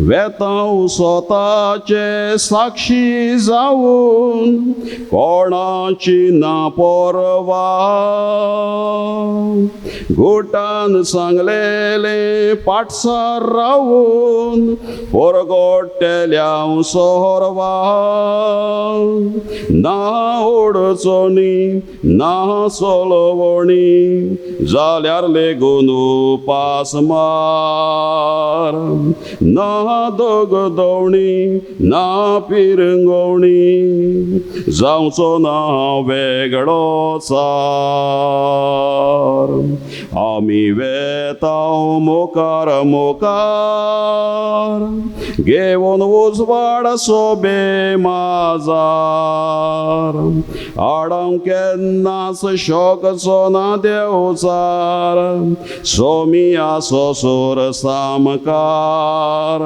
वेताव स्वताचे साक्षी जाऊन कोणाची ना परवा. घुटान सांगलेले पाठसार रावून परगोट्टेल्या सोरवा. ना ओडचोनी ना सोलवणी जाल्यार लेगून उपास मार. ना दोगदवणी ना पिरंगवणी जावचो ना वेगळो चार. आमी वेताव मोकार मोकार घेवन उजवाड सोबे माजार. आडाव केन्नाच शोकचो ना देवचार. सोमिया सोसोर सामकार,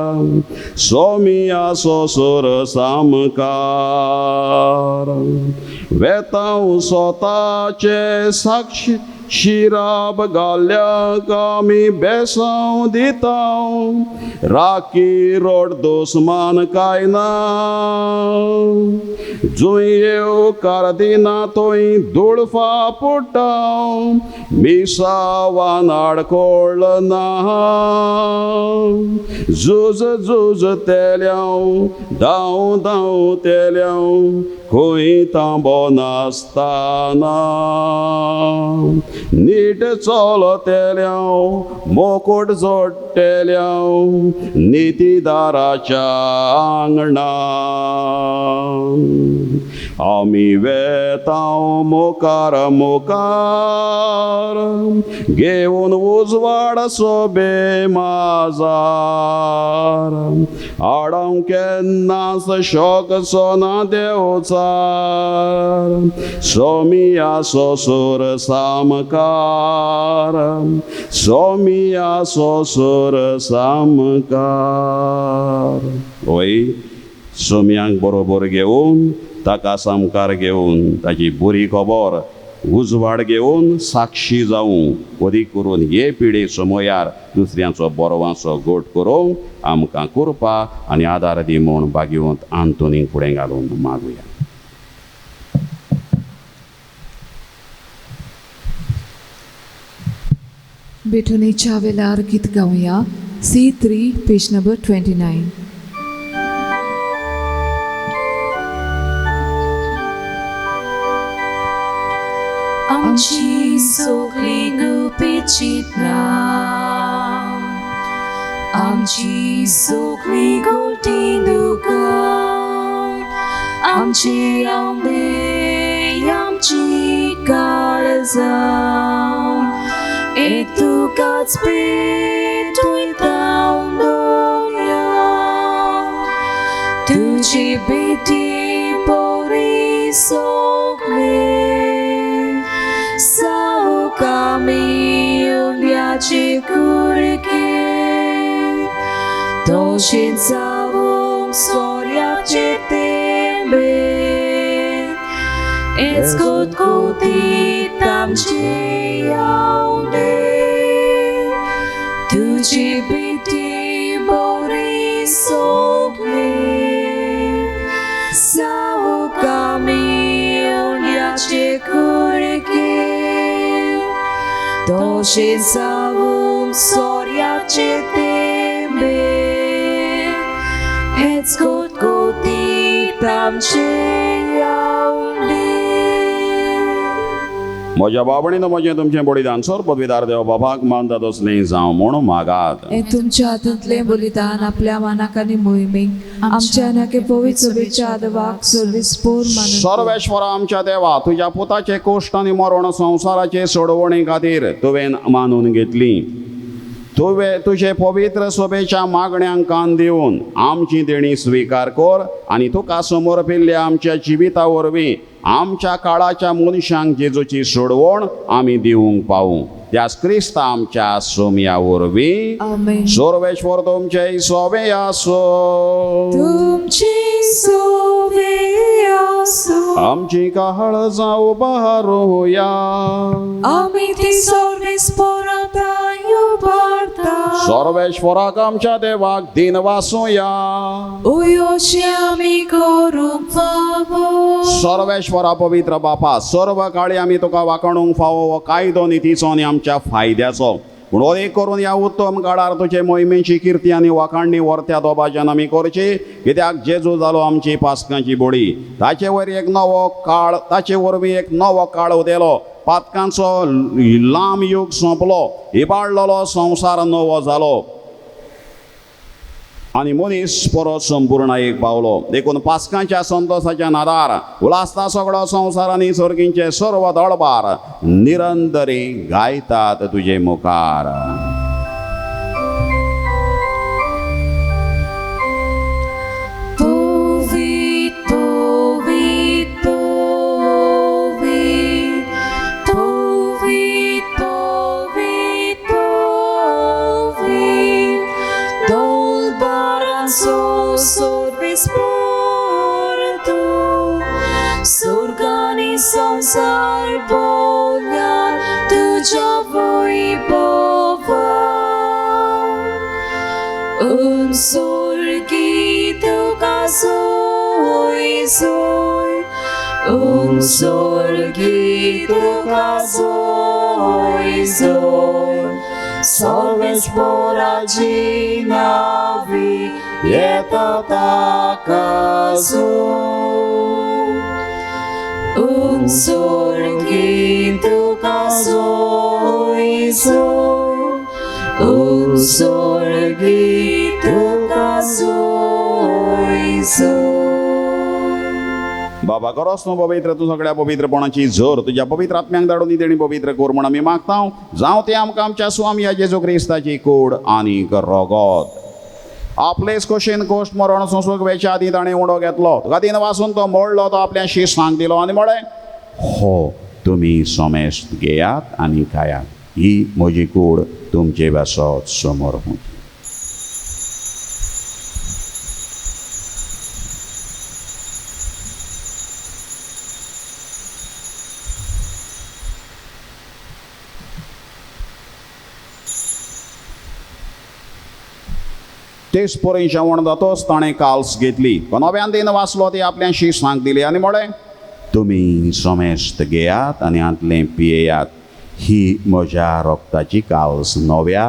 सोमिया सोसोर सामकार. वेताव स्वताचे साक्षी शिराब घाल्याक आमी बेसांव दितां राखी रोड दोसमान काय ना जुंय येव कारदिना थंय दुळफा पुट्टां मिसावान आडकोळ ना झुज झुज तेल्याव धांव धांव तेल्याव खंय थांबो नासतना नीट चलो तेल्याव मोकोट जोडटेल्याव नितीदाराच्या आंगणा आमी वेतांव मोकार मोकार घेवन उजवाड सोबे माजार आडाव केन्नाच शोक सोना देवचार सोमिया सोसोर सामकार सोमिया सोसोर सामकार वय सोम्यांक बरोबर घेवन ताका सामकार घेवन ताची बरी खबर उजवाड घेवन साक्षी जावं कधी करून हे पिढे समयार दुसऱ्यांचो बरोवाचो गोट करूं आमकां कृपा आनी आदार दी म्हूण भाग्यवंत आंतोनीक फुडें घालून मागुया. बेठुनीच्या वेळार गीत गावया. C3 page number 29. आमची सगळी गुपिचीत ना आमची सगळी गोटी दुकान आमची आंबे आमची काळजां तुकाच पेटयतां दोया तुजी बेटी बरी सगळे Savukamiyunyachi kurike Toshin savuk soryachi tembe It's good kuti tamchi yaune Tuji biti bori sogle Savukamiyunyachi kurike Toshin savuk soryachi tembe It's good kuti tamchi yaune म्हज्या बाबणीनं म्हजें तुमचें बलिदान सर पदवीदार देव बाबाक मानता तसलें जावं म्हूण मागात. हे तुमच्या हातांतले बलिदान आपल्या मानाक आनी मोहिमेक आमच्या नाके पवित्र सभेच्या आदवाक सर्विस्पोर मानून सर्वेश्वरा आमच्या देवा तुझ्या पुताचे कोश्ट आनी मरण संवसाराचे सोडवणे खातीर तुवें मानून घेतली. तुवें तुजे पवित्र सभेच्या मागण्यांक कान दिवन आमची देणी स्विकार कर आनी तुका समर्पिल्ल्या आमच्या जिविता वरवीं आमच्या काळाच्या मनशांक जेजूची सोडवण आमी दिवंक पावूं. त्यास क्रिस्त आमच्या सोम्या वरवीं आमेन. सर्वेश्वर तुमचे सोबे आसो तुमची सोबे आसो आमची काळजां उबारूया आमी ती सर्वेस्परांता उबारता सर्वेश्वराक आमच्या देवाक दिन वासूया उयोशी आमी करूंक फावो सर्वेश्वरा पवित्र बापा सर्व काळी आमी तुका वाकणूंक फावो हो कायदो नितीचो आनी आमच्या फायद्याचो पूण एक करून ह्या उत्तम काळार तुजे मोहिमेची कीर्ती आनी वाखाणणी वर्त्या दोबाज्यान आमी करची कित्याक जेजू जालो आमची पासकांची बळी ताचे वयर एक नवो काळ ताचे वरवीं एक नवो काळ उदेलो पातकांचो लांब युग सोंपलो इबाडलेलो संवसार नवो जालो आनी मनीस परत संपूर्णायेक पावलो. देखून पासकांच्या संतोशाच्या नादार उलासता सगळो संवसार आनी सर्गींचे सर्व दळबार निरंतरी गायतात तुजे मुखार. Surgani संसार बोल्या Unsorgi tuka soy. Unsorgi tuka soy. Sorves poradzi nawi, to taka soy. Unsorgi tuka soy. Unsorgi tuka soy. बाबा करोस न्हू पवित्र तूं सगळ्या पवित्रपणाची झर तुज्या पवित्र आत्म्यांक धाडून दी तेणी पवित्र कोर म्हण आमी मागता जावं ते आमकां आमच्या स्वामी जेजू क्रिस्ताची कूड आनीक रगत आपलेच खोशेन कोश्ट मरण संसर्ग वेच्या आदी ताणें उडो घेतलो तुका तीन वाचून तो मोडलो तो आपल्या शिसांक दिलो आनी म्हळें हो तुमी सोमेस्त घेयात आनी खायात ही म्हजी कूड तुमचे बसत समोर होती. तेच पोरें जेवण जातोच ताणें काल्स घेतली नव्यान दिन वाचलो ती आपल्या शिसांक दिली आनी म्हळें तुमी सोमेस्त घेयात आनी आंतलें पियेयात ही म्हज्या रोगताची काल्स नव्या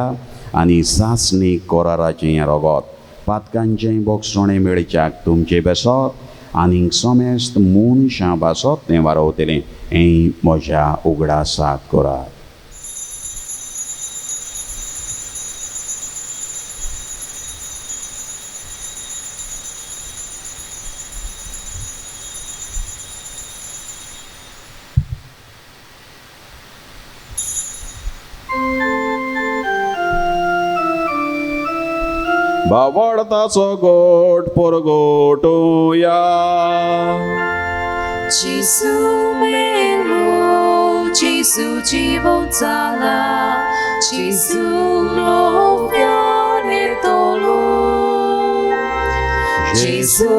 आनी सासणी कोराराचें रगत पातकांचें बोगसोणें मेळच्याक तुमचे बेसत आनीक सोमेस्त मनशां बासत तें वारवतलें हें म्हज्या उगडासाक करात. बावडताचो गोट परगोटुया Jesu melo, Jesu dziwo cala, Jesu lowiane tolo. Jesu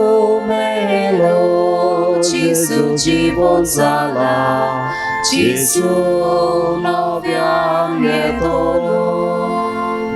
melo, Jesu dziwo cala, Jesu lowiane tolo.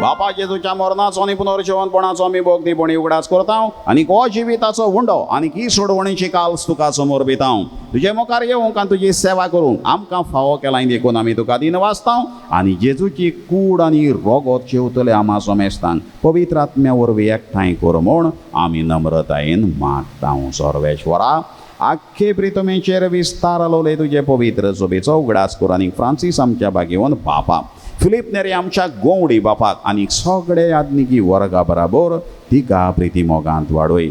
बापा जेजूच्या मरणाचो आनी पुनर्जीवनपणाचो आमी भोगतीपणी उगडास करता आनी हो जिविताचो हुंडो आनी ही सोडवणीची काल्स तुका समोर भिता तुजे मुखार येवंक आनी तुजी सेवा करूंक आमकां फावो केलाय देखून आमी तुका दिन वाचता आनी जेजूची कूड आनी रगत जेवतले आमा सोमेस्तांक पवित्र आत्म्या वरवीं एकठांय कर म्हूण आमी नम्रतायेन मागता. सर्वेश्वरा आख्खे प्रितमेचेर विस्तार लोलय तुजे पवित्र सोबेचो उगडास कर आनी फ्रांसीस आमच्या बागेवन बापा फिलीप नेरे आमच्या गोवडी बापाक आनी सगळे आदनिकी वर्गा बराबर तिका प्रिती मोगांत वाडय.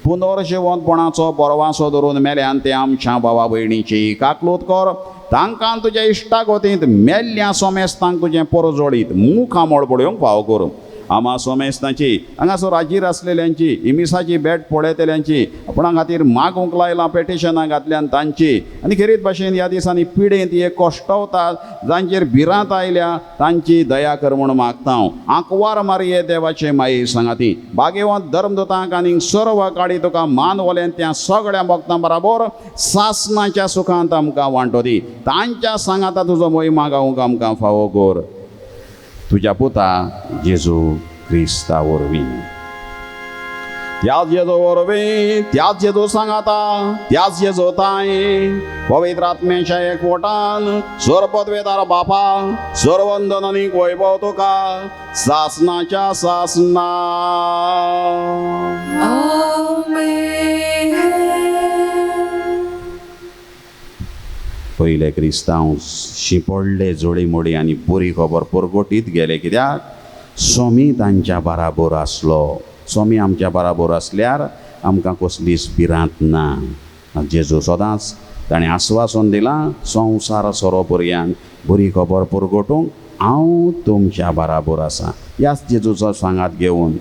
पुनर्जीवनपणाचो परवासो धरून मेल्यान ते आमच्या भावा भयणीची काकलूत कर तांकां तुज्या इश्टागोतींत मेल्ल्या सोमेस्तांक तुजें परजोडीत मुखां मोडपड्योंक फावो कर. आमा सोमेस्तांची हांगासर राजीर आसलेल्यांची इमिसाची बेट पळयतल्यांची आपणा खातीर मागूंक लायलां पेटिशनां घातल्यान तांची आनी खेरीत भाशेन ह्या दिसांनी पिडेंत हे कश्टवतात जांचेर भिरांत आयल्या तांची दया कर म्हूण मागता. आंकवार मारये देवाचे माये सांगाती बागेवंत धर्मदूतांक आनी सर्व काळी तुका मान वलें त्या सगळ्या भक्तां बराबर सासणाच्या सुखांत आमकां वांटो दी. तांच्या सांगाता तुजो महिमा गावूंक आमकां फावो कर तुज्या पुता जेजू क्रिस्ता वरवीं. त्याच जेजू वरवीं त्याच जेजू सांगाता त्याच जेजू ताय पवित्र आत्म्याच्या एकवटान सर्वपदवेदार बापा सर्वंदन आनी वैभव तुका सासणाच्या सासना. पयले क्रिस्तांव शिंपडले जोडी मोडी आनी बरी खबर परगोटीत गेले कित्याक स्वामी तांच्या बराबर आसलो. स्वामी आमच्या बराबर आसल्यार आमकां कसलीच भिरांत ना. जेजू सदांच ताणें आस्वासन दिलां संवसार सोरो पर्यंत बरी खबर परगोटूंक हांव तुमच्या बराबर आसां. ह्याच जेजूचो सांगात घेवन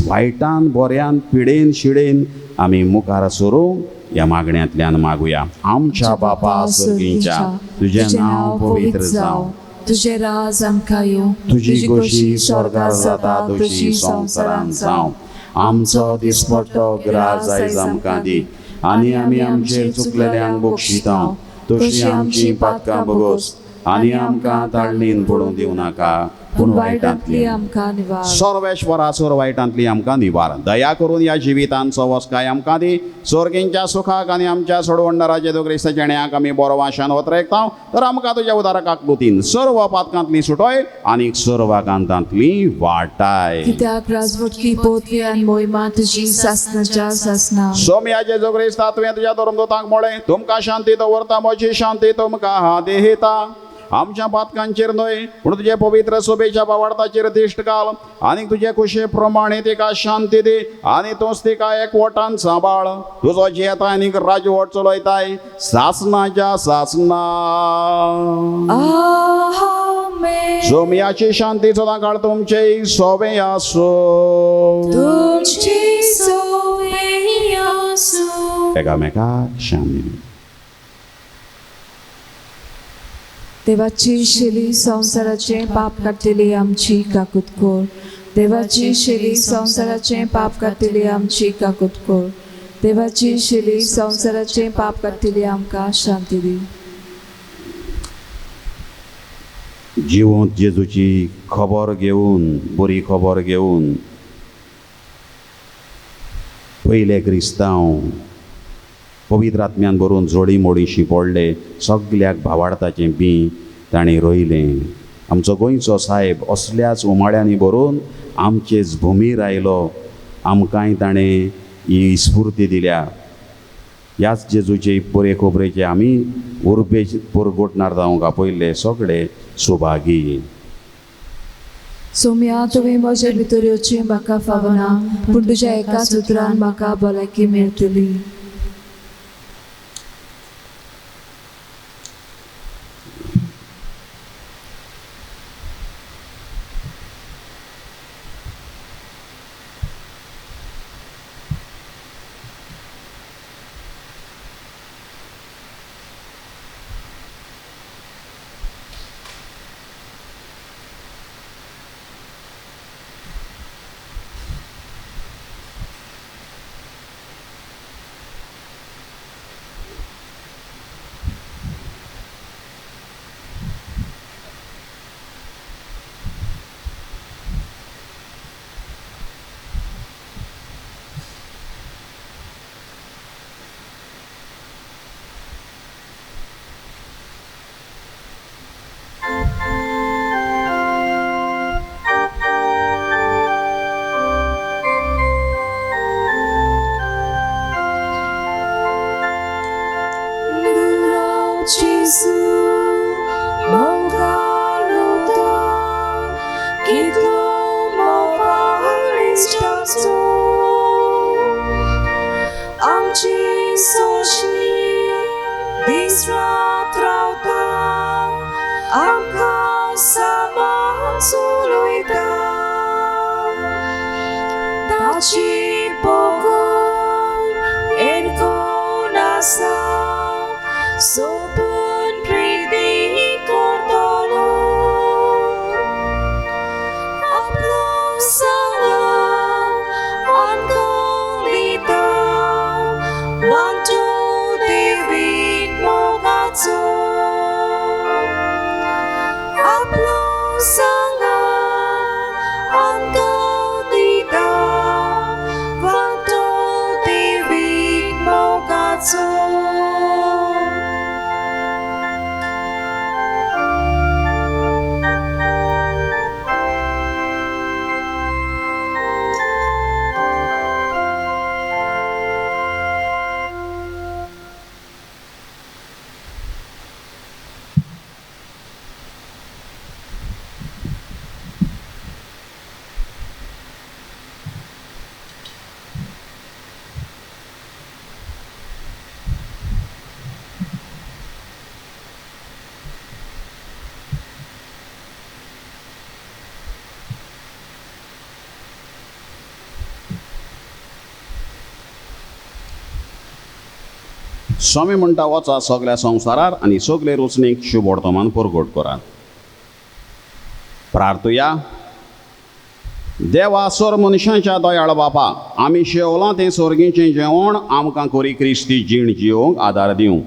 वायटान बऱ्यान पिडेन शिडेन आमी मुखार सरूंक या मागण्यांतल्यान मागुया. आमच्या बापा सर्गीच्या तुजें नांव पवित्र जावं तुझे राज आमकां येवं तुजी गोशी स्वर्गार जाता तशी संवसारांत जावं. आमचो दिसपट्टो ग्रास आयज आमकां दी आनी आमी आमचेर चुकलेल्यांक बक्षिता तशी आमची पातकां बगोस आनी आमकां ताळणीन पडूं दिवं नाका पूण वायटांतली आमकां निवार. सर्वेश्वराचो वायटांतली आमकां निवार. दया करून ह्या जिवितांचो वस्काय आमकां दी. सर्गींच्या सुखाक आनी आमच्या सोडवंडराचे दो क्रिस्त जेण्याक आमी बरो वाशान वतरेकता. तर आमकां तुज्या उदारकाक पुतीन सर्व पातकांतली सुटोय आनी सर्व कांतांतली वाटाय. कित्याक राजवटकी पोतवी आनी मोहिमा तुजी सासनाच्या सासना. सोम्याचे जो क्रिस्त तुवें तुज्या धर्मदूतांक म्हळें तुमकां शांती दवरता म्हजी शांती तुमकां हांव देता. आमच्या पातकांचेर न्हय पूण तुजे पवित्र सोबेच्या पावार्थाचेर दिश्ट घाल आनी तुजे कुशे प्रमाणे तिका शांती दी आनी तूंच तिका एकवटान सांबाळ. तुजो जेताय आनी राजवट चलयताय सासनाच्या सासना. आमेन. सोम्याची शांती सदां काळ तुमचे सोबे आसो. तुमची सोबे आसूं. एकामेकाक शांती दी. देवाची शेली संसाराचे पाप काडटली आमची काकूत कोर. देवाची शेली संसाराचे पाप काडटली आमची काकूत कोर. देवाची शेली संसाराचे पाप काडटली आमकां शांती दी. जिवंत जेजूची खबर घेवन बरी खबर घेवन पयले क्रिस्तांव पवित्र आत्म्यान बरोवन जोडी मोडीशी पडले. सगल्याक भावार्थाचें बी ताणें रोयलें. आमचो गोंयचो साहेब असल्याच उमाळ्यांनी बरोवन आमचेच भुमीर आयलो. आमकांय ताणें ही स्फूर्ती दिल्या. ह्याच जेजूचे बरे खोबरेचे आमी उर्बे परगोटणार जावंक आपयले सगळे सुभागी. सोम्या तुवें म्हजे भितर येवचें म्हाका फावना पूण तुज्या एकाच उतरान म्हाका भलायकी मेळटली. आमची सोशी दिसरात रावता आमकां सामान चलयता ताची पगोल एरकोन आसा सोपून प्रिती करतलो आपलो सलाम आमकां दिता वांटो देवीक मोगाचो आपलो सलाम आमकां दिता वांटो देवीक मोगाचो. स्वामी म्हणटा वचा सगळ्या संवसारार आनी सगळे रचणेक शुभ वर्तमान परगट करात. प्रार्थुया. देवा सर मनशांच्या दयाळ बापा आमी शेवलां तें सर्गीचें जेवण आमकां करी क्रिस्ती जीण जिवंक आदार दिवं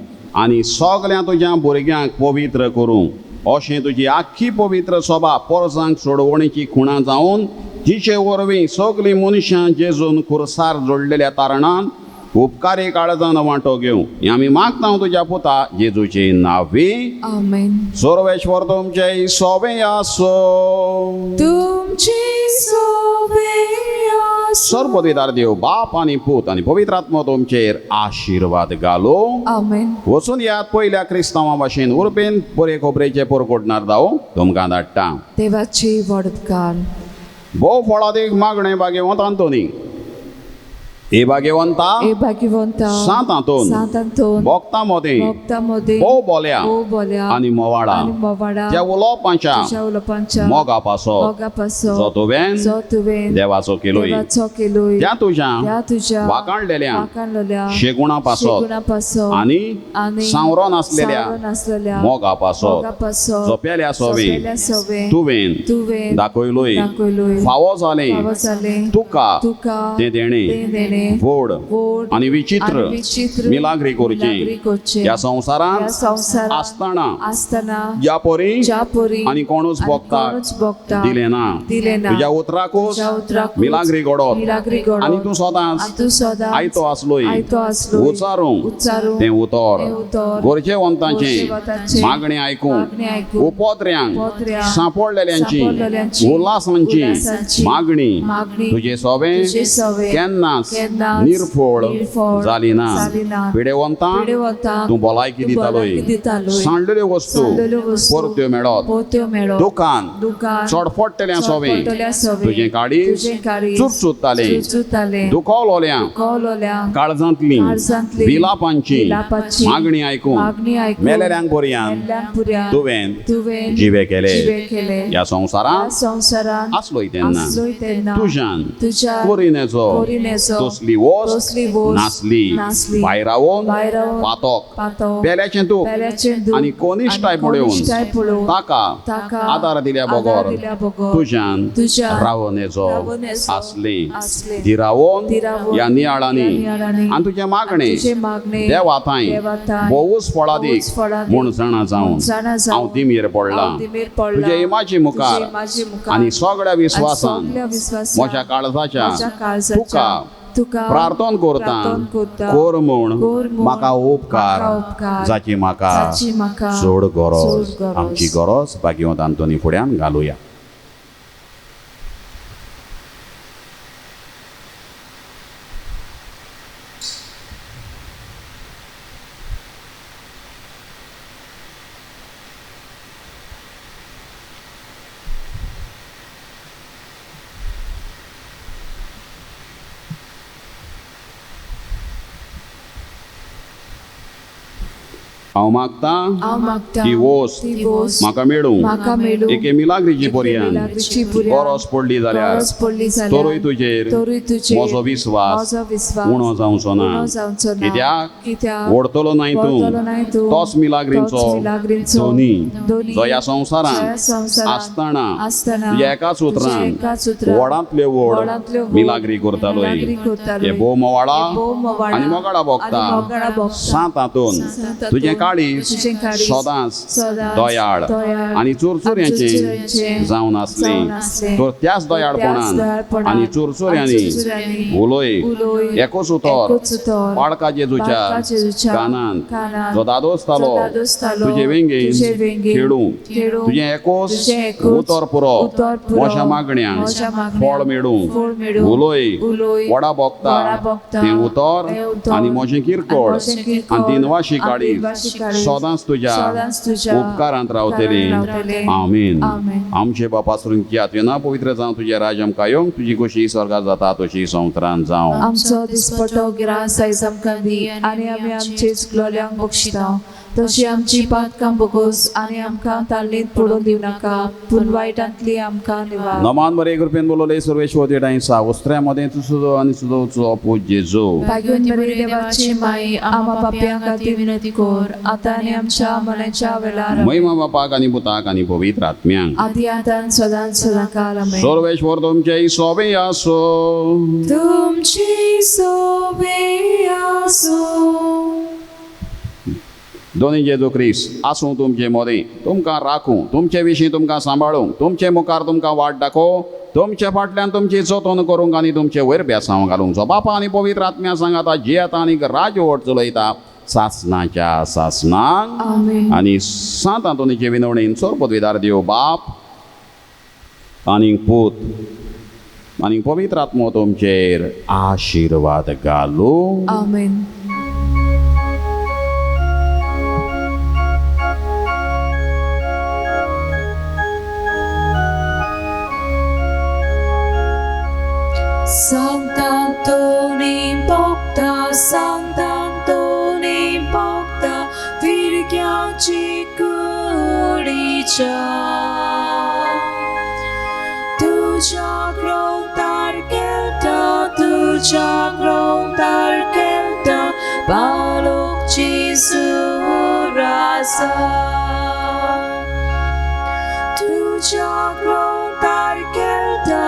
आनी सगळ्या तुज्या भुरग्यांक पवित्र करूं. अशें तुजी आख्खी पवित्र सभा पोरसांक सोडवणेची खुणां जावन जिचे वरवीं सगलीं मनशां जेजून खुर्सार जोडलेल्या कारणान उपकारी काळजान वांटो घेवं हें आमी मागता तुज्या पुता जेजूचे नांवी आमेन. सर्वेश्वर तुमचे सोबे आसो. तुमची सोबे आसो. सर्वपदवीदार देव बाप आनी पूत आनी पवित्र आत्मा तुमचेर आशिर्वाद घालो. आमेन. वचून यात पहिल्या क्रिस्तांवा भाशेन उरपेन बरे खोबरेचे परकोटणार जावं तुमकां धाडटा. देवाची वडदकार. भोव फळादीक मागणें भाग्यवंतांतोनी हे भाग्यवंता ए भाग्यवंता सांतांतून सांतांतून भक्तांमदीं भक्तांमध्ये भोव बोल्या ओ बोल्या आनी मोवाडा आणि मोवाडा त्या उलोवपाच्या तुझ्या उलोवपांच्या मोगा पासो मोगापासो जो तुवें जो तुवें देवाचो केलोय देवाचो केलोय त्या तुज्या तुझ्या वाकाणलेल्या वाकाणलेल्या शेगुणा पासो शेगुणापासो आनी आणि सांवरोन आसलेल्या सावरून असलेल्या मोगा पासो मोगापासो जोपेल्या सोबी सोपेल्या सोबे तुवें दाखयलोय दाखयलोय फावो जालें फावो जालें तुका तुका तें देणें तें देणें व्हड व्हड आनी विचित्र आणि विचित्र मिलाग्री मिलाग्री करची करचें. ह्या या संवसारांत संवसारांत आसतना आसतना ज्या परी ज्या परी आनी कोणूच भोगता दिलें ना दिलें ना. तुज्या उतराकूच तुज्या उतराकूच मिलाग्री घडोत मिलाग्री घडोत. आनी तूं सदांच आणि तू सदांच आयतो आसलोय आयतो आसलोय. उचारूंक उच्चारूंक तें उतर तें उतर. गोरजेवंतांचें गोरजेवंतांचें मागणी आयकूंक मागणी आयकूंक उपोत्र्यांक उपोत्र्यांक सांपडलेल्यांची सांपडलेल्यांची उल्हासांची उल्हासांची मागणी मागणी तुजे सोबे तुजे सोबे केन्नाच केन्नाच निर्फळ निर्फळ जाली ना जाली ना. पिडेवंतांक पिडेवंतांक तूं भलायकी तूं दितालोय भलायकी दितालोय. सांडलेल्यो वस्तू सांडलेल्यो वस्तू परत्यो मेळत पोत्यो मेळत. दुकान दुकान चडपडटल्या सोबे चडपडटल्या सोबे तुजें काडीस तुजें काडीस चुरचुरतालें चुरचुरतालें दुखवलोल्या कवलोल्या काळजांतली काळजांतली विलापांची विलापांची मागणी आयकून मागणी आयकून मेलेल्यांक बरयान मेल्ल्यांक पुर्यान तुवें तुवें जिवे केले जिवे केले. ह्या संवसारांत संवसारांत आसलोय तेन्ना आसलोय तेन्ना तुज्यान तुज्या कोरिनेचो कोरिनेचो तसली वस्त तसली वस्त नासली नासली. भायर रावून भायर रावून पातोक पातो पेल्याचें तूं पेल्याचें दूख आनी कोनिश्टाय आनी पळोवन कोनिश्टाय पळोवन ताका ताका आदार दिल्या आदार बगोर दिल्या बगोर तुज्यान तुज्यान रावनेचो रावनेचो आसली आसली. ती रावोन ती रावोन ह्या नियाळांनी ह्या नियाळांनी आनी तुजे मागणे तुजे मागणे देवाताय देवाताय भोवूच फळादीक भोवूच फळादीक म्हूण जाणा जावन जाणा जावन हांव तिमीर पडला हांव तिमीर पडला. तुजे इमाची मुखार तुजे इमाची मुखार आनी सगळ्या विस्वासान सगळ्या विस्वासान म्हज्या काळजाच्या म्हज्या काळजाच्या तुका तुका प्रार्थना प्रार्थना करता करता. कोर म्हूण कोर म्हूण म्हाका उपकार म्हाका उपकार जाची म्हाका जाची म्हाका चड गरज चड गरज. आमची गरज भाग्यवंत आंतोनी फुड्यान घालुया. हांव मागतां हांव मागतां ती वस्त ती वस्त म्हाका मेळूं म्हाका मेळूं. एके मिलाग्रीची पर्यान मिलाग्रीची पर्यान गरज पडली जाल्यार गरज पडली जाल्यार तोरूय तुजेर तोरूय तुजेर म्हजो विस्वास म्हजो विस्वास उणो जावचो ना उणो जावचो ना. कित्याक कित्याक व्हरतलो नाय व्हरतलो नाय तूं तूं. तोच मिलाग्रींचो तोच मिलाग्रींचो दोनी दोनी जो ह्या ह्या संवसारांत संवसारांत आसतना आसतना तुज्या एकाच तुज्या उतरान एकाच उतरान व्हडांतल्यो व्हडांतल्यो व्हड व्हड मिलाग्री करतालोय मिलाग्री करतालोय. हे भोव मोवाडा भोव मोवाडा आनी मोगाडा भोगता आनी मोगाडा भोगता. सांतातून सांतातून तुजें काळीज तुजें काळीज सदांच सदांच दोयाळ दोयाळ आनी चुरचुऱ्यांचें चुरचुऱ्यांचें जावन आसलें जावन आसलें. तर त्याच दोयाळपणान दोयाळपणान आनी चुरचुऱ्यांनी आनी चुरचुऱ्यांनी उलोय उलोय एकूच उतर एकूच उतर पाडका जेजूच्या पाडका जेजूच्या कानांत कानांत जो दादोसतालो जो दादोसतालो तुजे वेंगेन तुजे वेंगेन खेळूं खेळूं तुजें एकूच तुजें एकूच उतर पुरो उतर पुरो म्हज्या मागण्यांक म्हज्या मागण्यांक फळ मेळूं फळ मेळूं उलोय उलोय वडा भोगता वडा भोगता तें उतर तें उतर आनी म्हजें किरकोळ आनी म्हजें किरकोळ आनी दिनवाशी आनी काडीस दिनवाशी काडीस सदांच तुज्या सदांच तुज्या उपकारांत रावतली रावतली. आमीन आमीन. आमचे बापा सुरूंची हातवेना पवित्र जावं तुजें राज आमकां येवंक तुजी कशी स्वर्गांत जाता तशी संवसारांत जावं आमचो दिसपटो गिरास आयज आमकां दी आनी आमी आमचे चुकलोल्यांक बक्षिता तशी आमची पातकां बोगोस आनी आमकां ताल्लींत पडून दिवं नाका पूण वायटांतली आमकां निवार. नमान बरे कृपेन बोलोले सर्वेश्वर देडाई सावस्त्र्यामध्ये तुझो आणि तुझो पूज जेजो भाग्यवंत बरी देवाची माई आम्हा पाप्यां खातीर विनंती कर आतां आनी आमच्या मनाच्या वेळार महिमा बापाक आणि पुताक आणि पवित्र आत्म्यांक आदी आतां सदांच सदांकाळ आमेन. सर्वेश्वर तुमचे सोबे आसो. तुमची सोबे आसो. दोनी जेजू क्रिस्त आसूं तुमचे मदीं तुमकां राखूं तुमचे विशीं तुमकां सांबाळूंक तुमचे मुखार तुमकां वाट दाखोव तुमचे फाटल्यान तुमची जतन करूंक आनी तुमचे वयर बेसांव घालूंक जो बापा आनी पवित्र आत्म्या सांगाता जियेता आनी राजवट चलयता सासणाच्या सासणांक आमेन. आनी सांतांतुनीचे विनवणेन चोर पदवीदार देव बाप आनी पूत आनी पवित्र आत्मो तुमचेर आशिर्वाद घालूं आमेन. Santa Antoni Bogda, Virghiaci Curicia. Tuja grontar kelta, balok Cisurasa. Tuja grontar kelta,